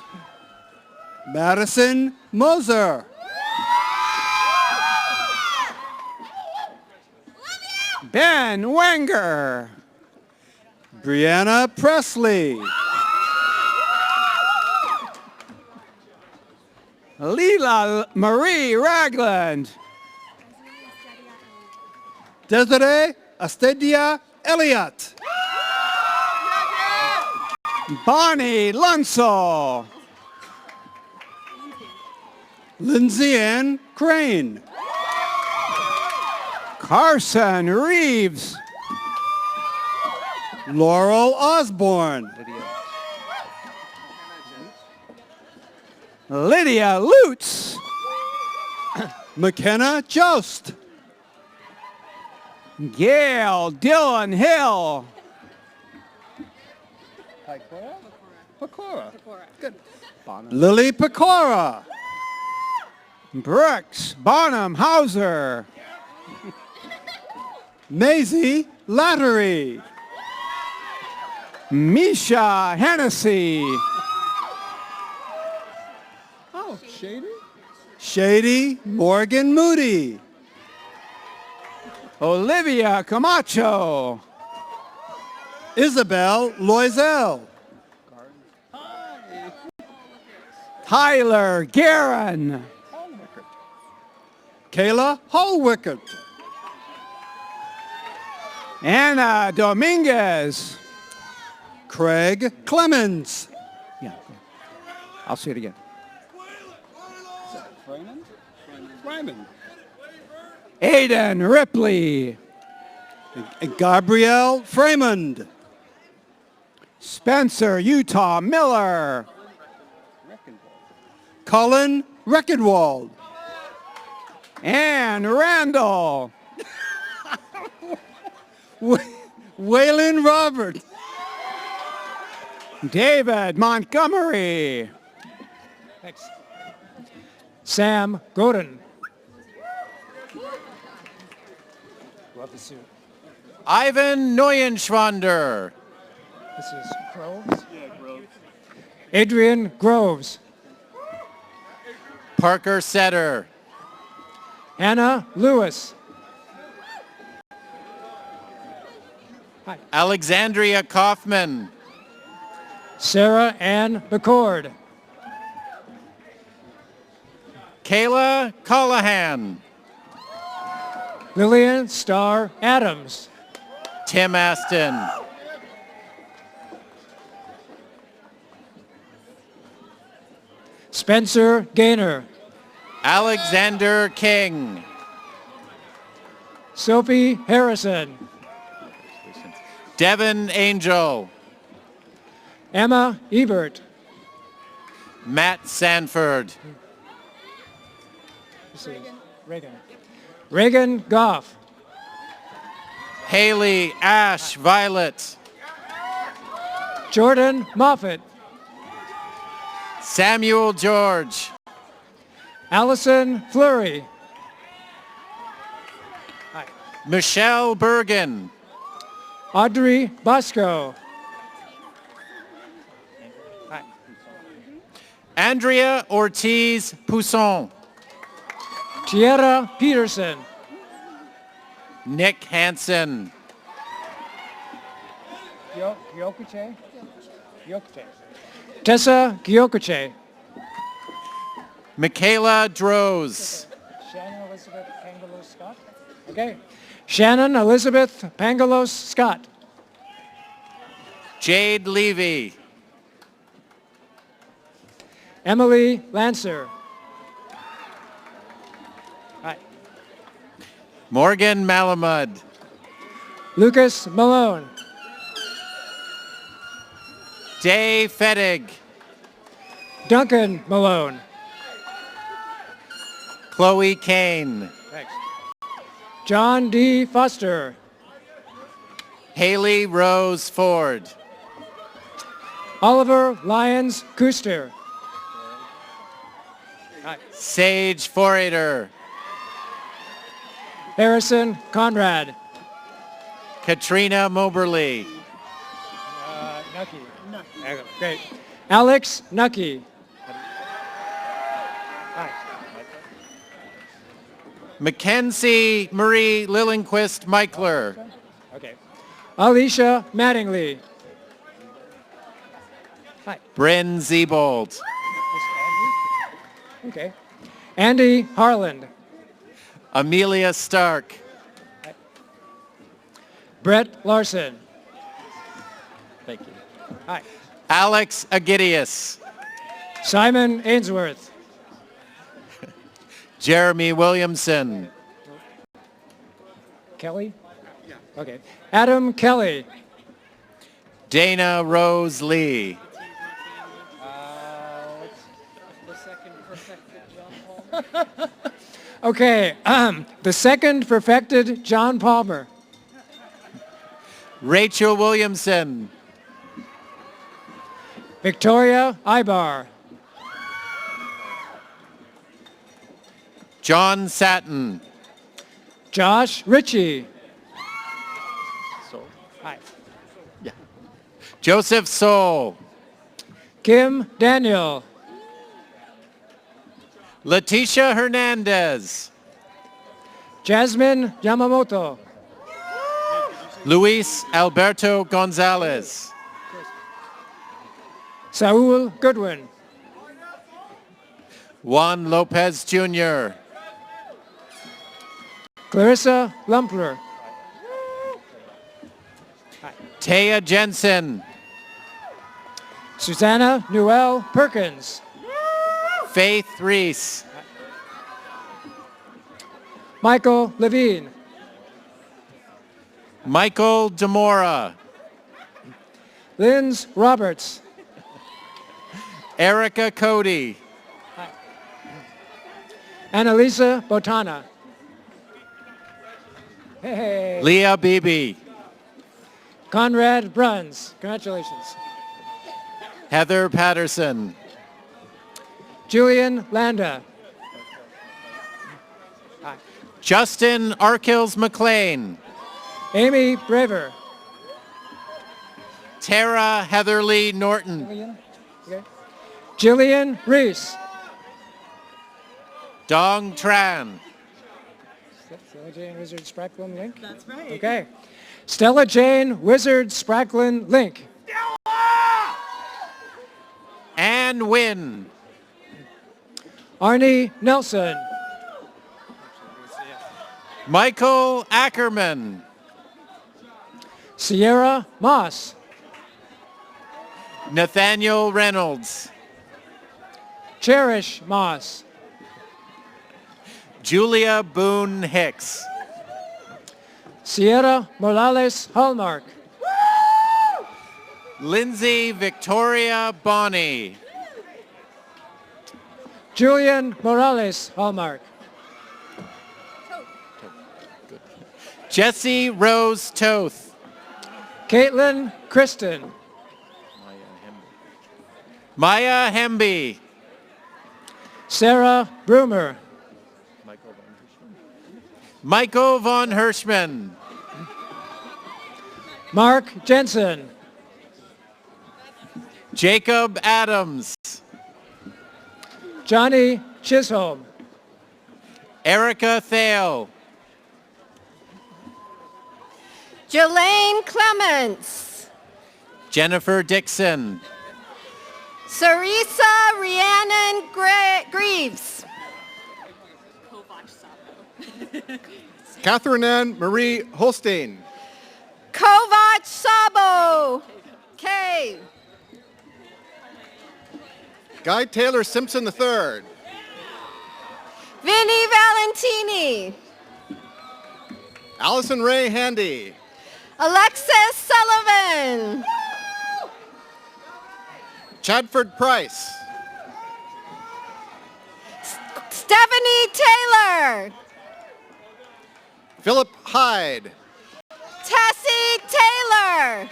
Madison Moser. Ben Wenger. Brianna Presley. Leela Marie Ragland. Desiree Astedia Elliott. Bonnie Lunsell. Lindsay Ann Crane. Carson Reeves. Laurel Osborne. Lydia Lutz. McKenna Jost. Gail Dillon Hill. Pecora. Good. Lily Pecora. Brooks Bonham Hauser. Maisie Lattery. Misha Hennessy. Oh, Shady? Shady Morgan Moody. Olivia Camacho. Isabel Loisel. Tyler Guerin. Kayla Holwickert. Anna Dominguez. Craig Clemens. Yeah, I'll say it again. Freeman. Aiden Ripley. Gabrielle Fremond. Spencer Utah Miller. Cullen Reckenwald. Ann Randall. Waylon Roberts. David Montgomery. Thanks. Sam Godin. Love the suit. Ivan Neuenschwander. This is Groves. Yeah, Groves. Adrian Groves. Parker Setter. Hannah Lewis. Hi. Alexandria Kaufman. Sarah Ann McCord. Kayla Callahan. Lillian Starr Adams. Tim Aston. Spencer Gaynor. Alexander King. Sophie Harrison. Devin Angel. Emma Ebert. Matt Sanford. This is Reagan. Reagan Goff. Haley Ash Violet. Jordan Moffett. Samuel George. Allison Fleury. Hi. Michelle Bergen. Audrey Bosco. Hi. Andrea Ortiz Pousson. Tierra Peterson. Nick Hansen. Gyokuche. Tessa Gyokuche. Michaela Droz. Shannon Elizabeth Pangalos Scott. Okay. Shannon Elizabeth Pangalos Scott. Jade Levy. Emily Lancer. Hi. Morgan Malamud. Lucas Malone. Day Fettig. Duncan Malone. Chloe Kane. Thanks. John D. Foster. Haley Rose Ford. Oliver Lyons Kuster. Hi. Sage Forader. Harrison Conrad. Katrina Moberly. Nucky. Great. Alex Nucky. Hi. Mackenzie Marie Lillenquist Michler. Okay. Alicia Mattingly. Hi. Bryn Zebold. Okay. Andy Harland. Amelia Stark. Hi. Brett Larson. Thank you. Hi. Alex Agidius. Simon Ainsworth. Jeremy Williamson. Kelly? Yeah. Okay. Adam Kelly. Dana Rose Lee. The second perfected John Paul. Okay. The second perfected John Palmer. Rachel Williamson. Victoria Ybarra. John Satin. Josh Ritchie. So. Hi. Yeah. Joseph So. Kim Daniel. Leticia Hernandez. Jasmine Yamamoto. Luis Alberto Gonzalez. Saul Goodwin. Juan Lopez Jr. Clarissa Lumpler. Taya Jensen. Susanna Newell Perkins. Faith Reese. Michael Levine. Michael Demora. Linz Roberts. Erica Cody. Annalisa Botana. Hey. Leah Beebe. Conrad Bruns. Congratulations. Heather Patterson. Julian Landa. Justin Arkills McLean. Amy Braver. Tara Heatherly Norton. Jillian Reese. Dong Tran. Stella Jane Wizard Spracklin Link? That's right. Okay. Stella Jane Wizard Spracklin Link. Ann Wynn. Arnie Nelson. Michael Ackerman. Sierra Moss. Nathaniel Reynolds. Cherish Moss. Julia Boone Hicks. Sierra Morales Hallmark. Lindsay Victoria Bonney. Julian Morales Hallmark. Jessie Rose Toth. Caitlin Kristen. Maya Hemby. Sarah Brumer. Michael von Hirschman. Mark Jensen. Jacob Adams. Johnny Chisholm. Erica Thale. Jelaine Clements. Jennifer Dixon. Sarisa Rhiannon Greaves. Catherine Ann Marie Holstein. Kovac Sabo. K. Guy Taylor Simpson III. Vinnie Valentini. Allison Ray Handy. Alexis Sullivan. Chadford Price. Stephanie Taylor. Philip Hyde. Tessie Taylor.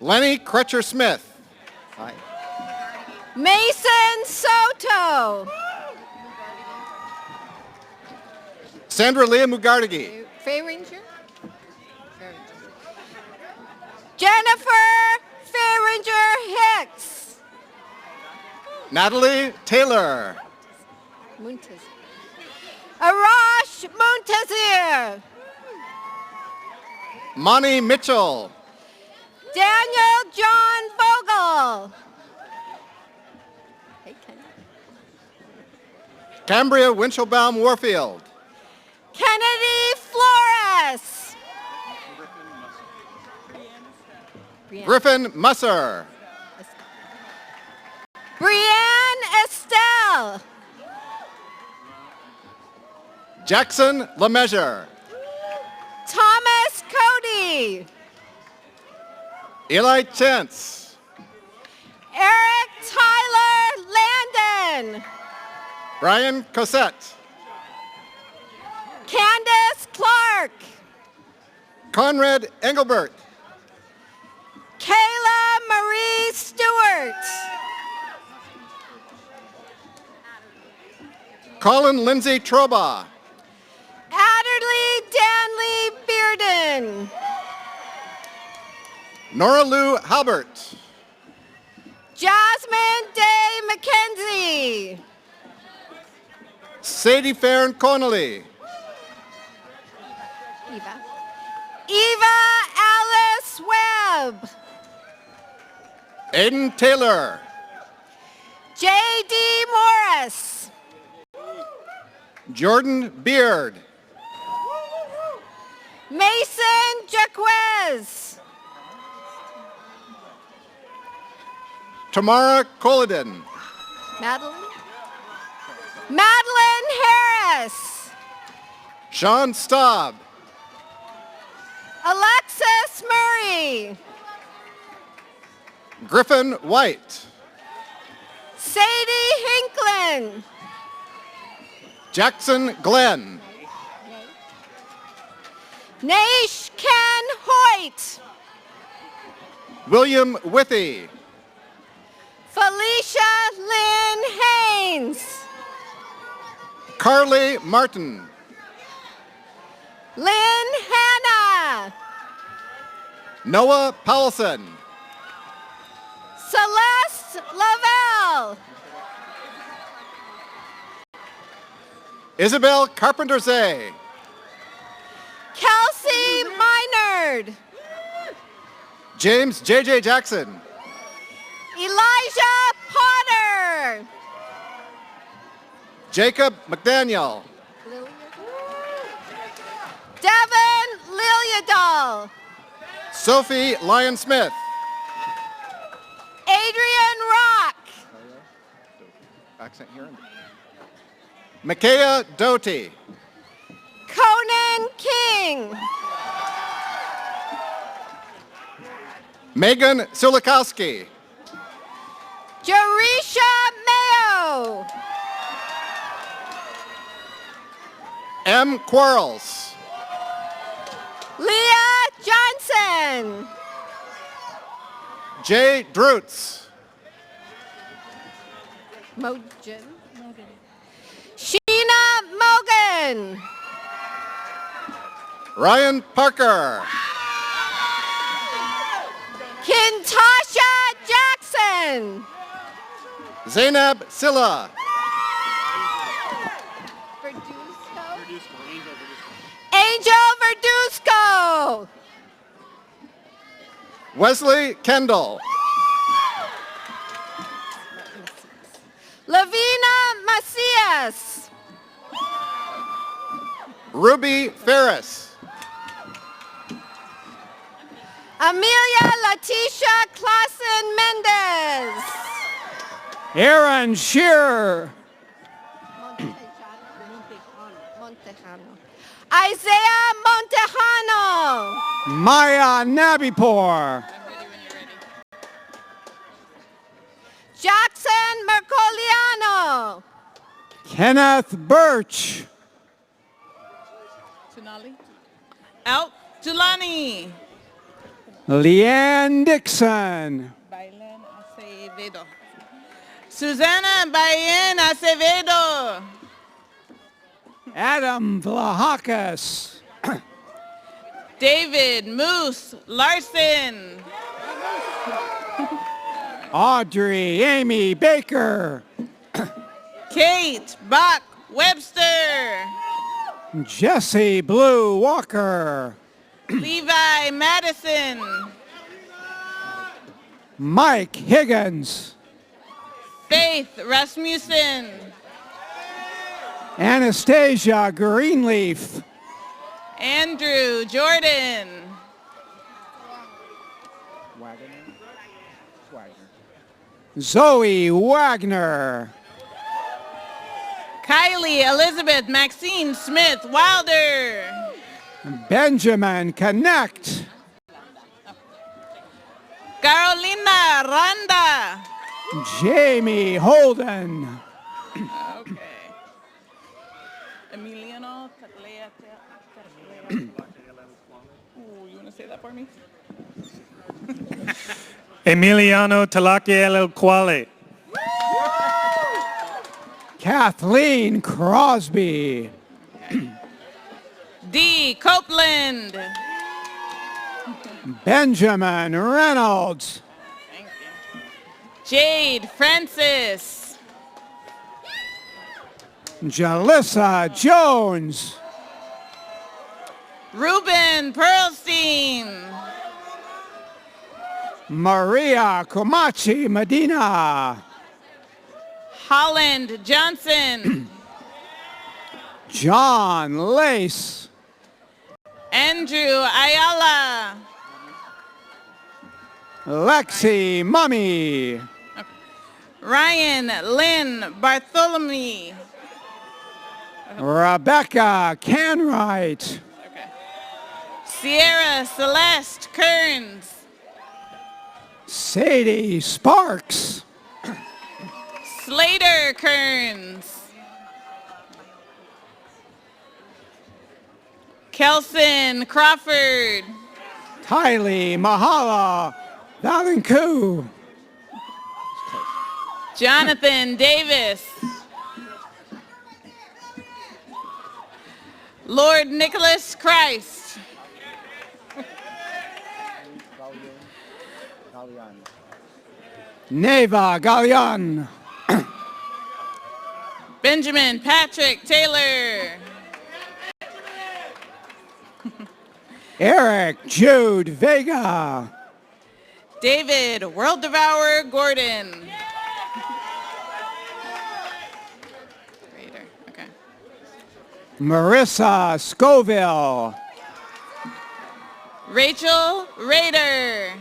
Lenny Crutcher Smith. Hi. Mason Soto. Sandra Leah Mugardigi. Faye Ranger. Jennifer Faringer Hicks. Natalie Taylor. Muntaz. Arash Muntazir. Monty Mitchell. Daniel John Vogel. Hey, Ken. Cambria Winchelbaum Warfield. Kennedy Flores. Griffin Musser. Brianne Estelle. Jackson LeMessurier. Thomas Cody. Eli Chance. Eric Tyler Landon. Brian Cosette. Candace Clark. Conrad Engelbert. Kayla Marie Stewart. Colin Lindsay Troba. Adderley Nora Lou Halbert. Jasmine Day McKenzie. Sadie Farron Connolly. Eva Alice Webb. Aiden Taylor. J.D. Morris. Jordan Beard. Mason Jaquez. Tamara Coliden. Madeline Harris. Sean Staub. Alexis Murray. Griffin White. Sadie Hinklin. Jackson Glenn. Naish Ken Hoyt. William Withy. Felicia Lynn Haynes. Carly Martin. Lynn Hanna. Noah Powelson. Celeste Lavelle. Isabel Carpenter-Zay. Kelsey Minard. James J.J. Jackson. Elijah Potter. Jacob McDaniel. Devin Liljedahl. Sophie Lyon-Smith. Adrian Rock. Accent here. Micaiah Doty. Conan King. Megan Sulikowski. Jerisha Mayo. M. Quarles. Leah Johnson. Jay Drutz. Sheena Mogan. Ryan Parker. Kintasha Jackson. Zainab Silla. Angel Verduzco. Wesley Kendall. Lavina Macias. Ruby Ferris. Amelia Leticia Clausen Mendez. Aaron Shearer. Isaiah Montejano. Maya Nabipor. Jackson Mercoliano. Kenneth Birch. Out Tulani. Leanne Dixon. Susana Bayen Acevedo. Adam Vlahakis. David Moose Larson. Audrey Amy Baker. Kate Bach Webster. Jesse Blue Walker. Levi Madison. Mike Higgins. Faith Rasmussen. Anastasia Greenleaf. Andrew Jordan. Zoe Wagner. Kylie Elizabeth Maxine Smith Wilder. Benjamin Connect. Carolina Randa. Jamie Holden. Okay. Emiliano Tatlea. Ooh, you want to say that for me? Emiliano Talaque El Quale. Kathleen Crosby. D. Copeland. Benjamin Reynolds. Jade Francis. Jalissa Jones. Ruben Pearlstein. Maria Comachi Medina. Holland Johnson. John Lace. Andrew Ayala. Lexi Mummy. Ryan Lynn Bartholomew. Rebecca Canwright. Sierra Celeste Kearns. Sadie Sparks. Slater Kearns. Kelson Crawford. Kylie Mahala Valencoe. Jonathan Davis. Lord Nicholas Christ. Neva Gallion. Benjamin Patrick Taylor. Eric Jude Vega. David World Devourer Gordon. Okay. Marissa Scoville. Rachel Rader.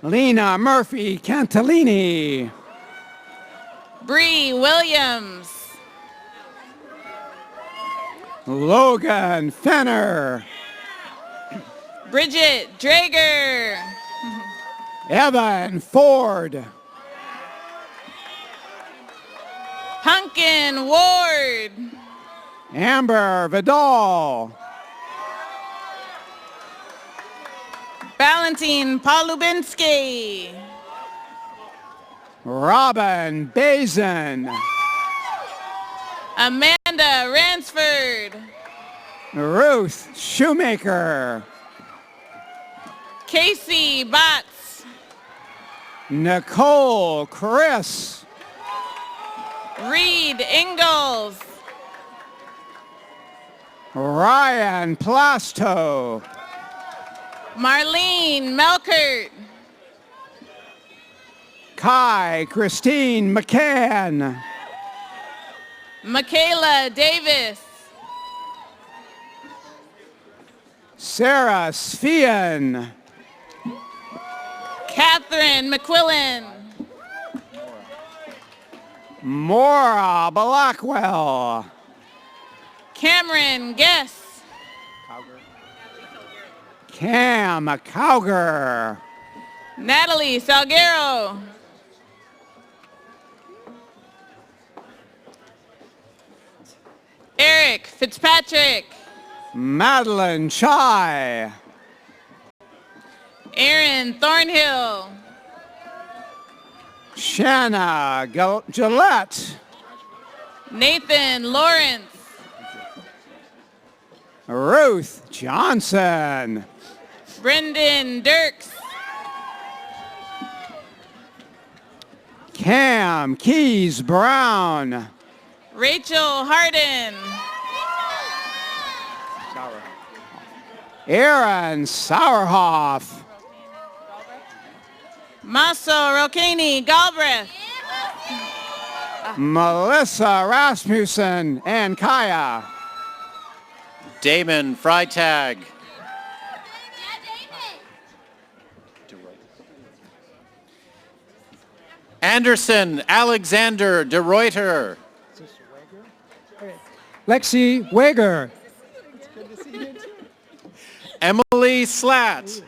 Lena Murphy Cantalini. Bree Williams. Logan Fenner. Bridget Drager. Evan Ford. Pumpkin Ward. Amber Vidal. Valentine Polubinsky. Robin Bazin. Amanda Ransford. Ruth Shoemaker. Casey Botts. Nicole Chris. Reed Ingalls. Ryan Plasto. Marlene Melkert. Kai Christine McCann. Michaela Davis. Sarah Sfian. Catherine McQuillan. Maura Blackwell. Cameron Guess. Cam Cowger. Natalie Salguero. Eric Fitzpatrick. Madeline Chai. Aaron Thornhill. Shanna Gillette. Nathan Lawrence. Ruth Johnson. Brendan Dirks. Cam Keys Brown. Rachel Harden. Aaron Sauerhoff. Maso Rokani Galbraith. Melissa Rasmussen and Kaya. Damon Freitag. Anderson Alexander de Reuter. Lexi Wager. Emily Slatt.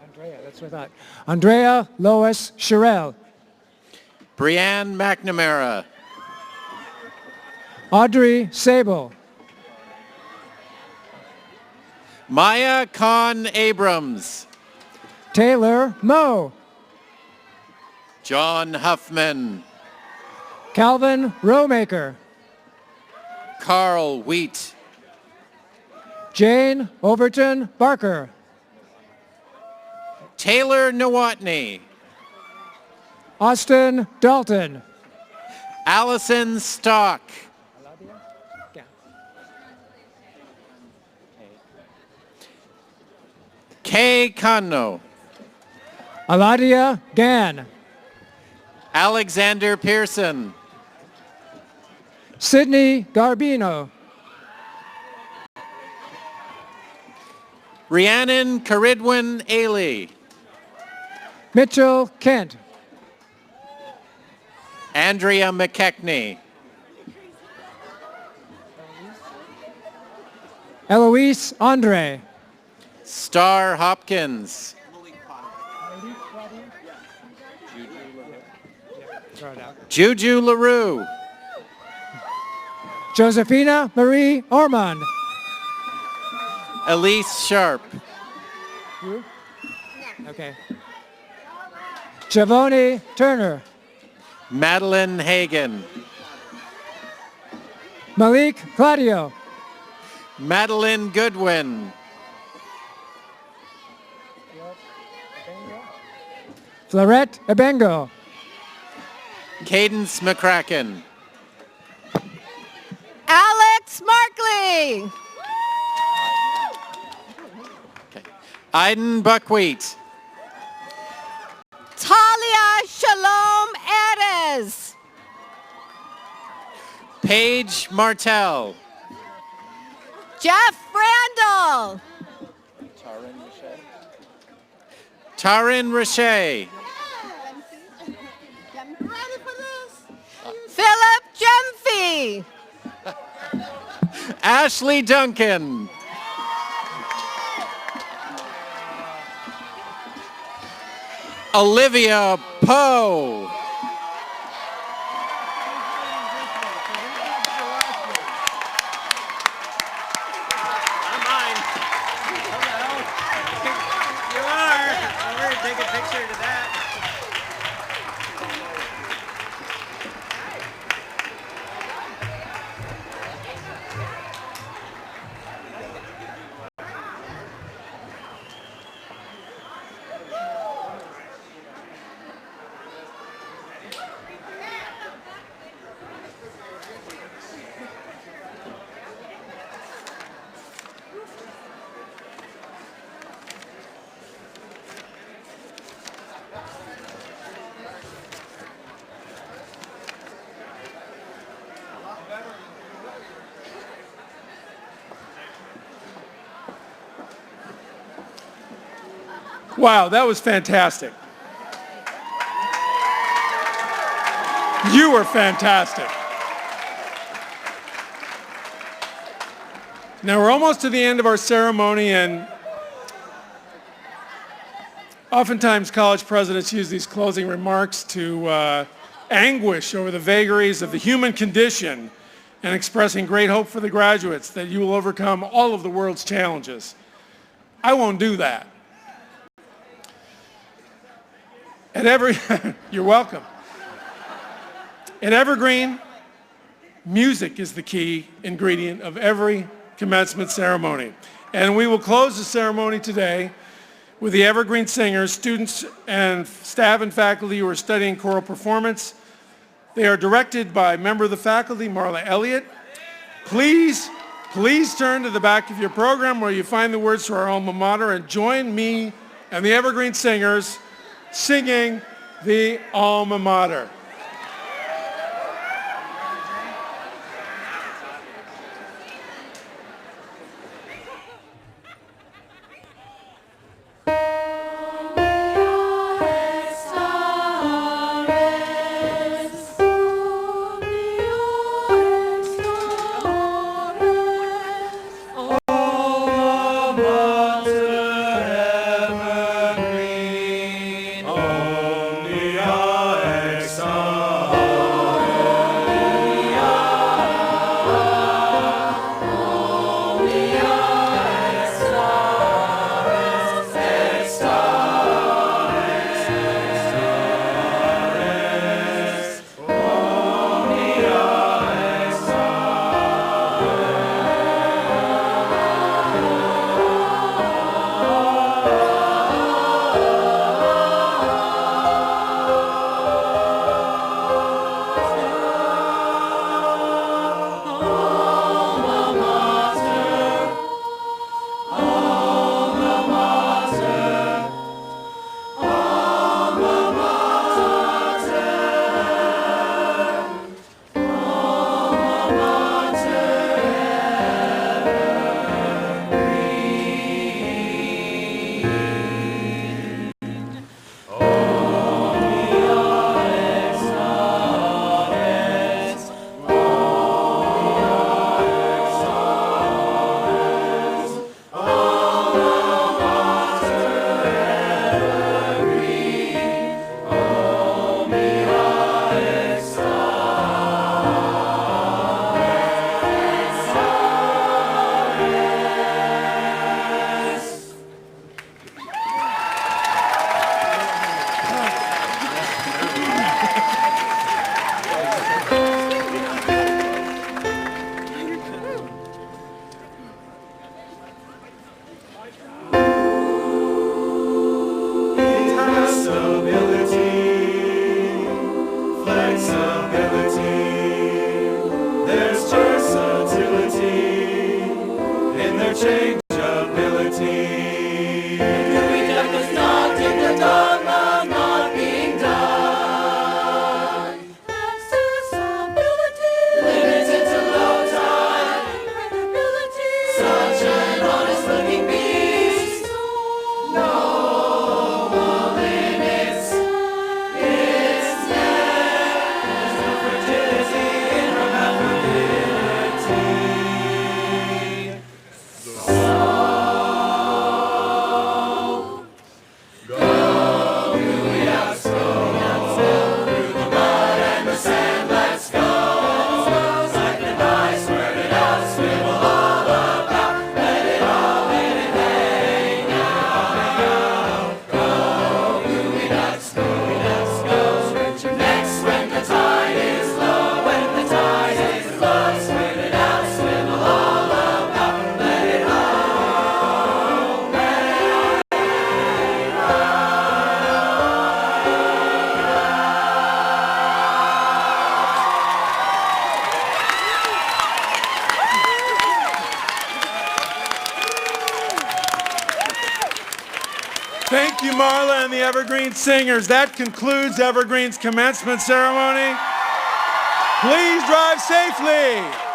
Andrea, that's what I thought. Andrea Lois Sherrill. Brianne McNamara. Audrey Sable. Maya Khan Abrams. Taylor Moe. John Huffman. Calvin Rowmaker. Carl Wheat. Jane Overton Barker. Taylor Nowotny. Austin Dalton. Allison Stock. Kay Conno. Aladia Gann. Alexander Pearson. Sydney Garbino. Rhiannon Caridwin Ailey. Mitchell Kent. Andrea McKechnie. Eloise Andre. Star Hopkins. Juju LaRue. Josephina Marie Ormond. Elise Sharp. Okay. Javoni Turner. Madeline Hagan. Malik Claudio. Madeline Goodwin. Florette Ebengo. Cadence McCracken. Alex Markley. Iden Buckwheat. Talia Shalom Erez. Paige Martell. Jeff Randall. Tarin Richey. Philip Gemfy. Ashley Duncan. Olivia Poe. Wow, that was fantastic. You were fantastic. Now we're almost to the end of our ceremony, and oftentimes college presidents use these closing remarks to anguish over the vagaries of the human condition and expressing great hope for the graduates that you will overcome all of the world's challenges. I won't do that. You're welcome. At Evergreen, music is the key ingredient of every commencement ceremony. And we will close the ceremony today with the Evergreen singers, students and staff and faculty who are studying choral performance. They are directed by a member of the faculty, Marla Elliott. Please turn to the back of your program where you find the words to our alma mater and join me and the Evergreen singers singing the alma mater. Omnia ex you, Marla and the Evergreen Singers. That concludes Evergreen's commencement ceremony. Please drive safely.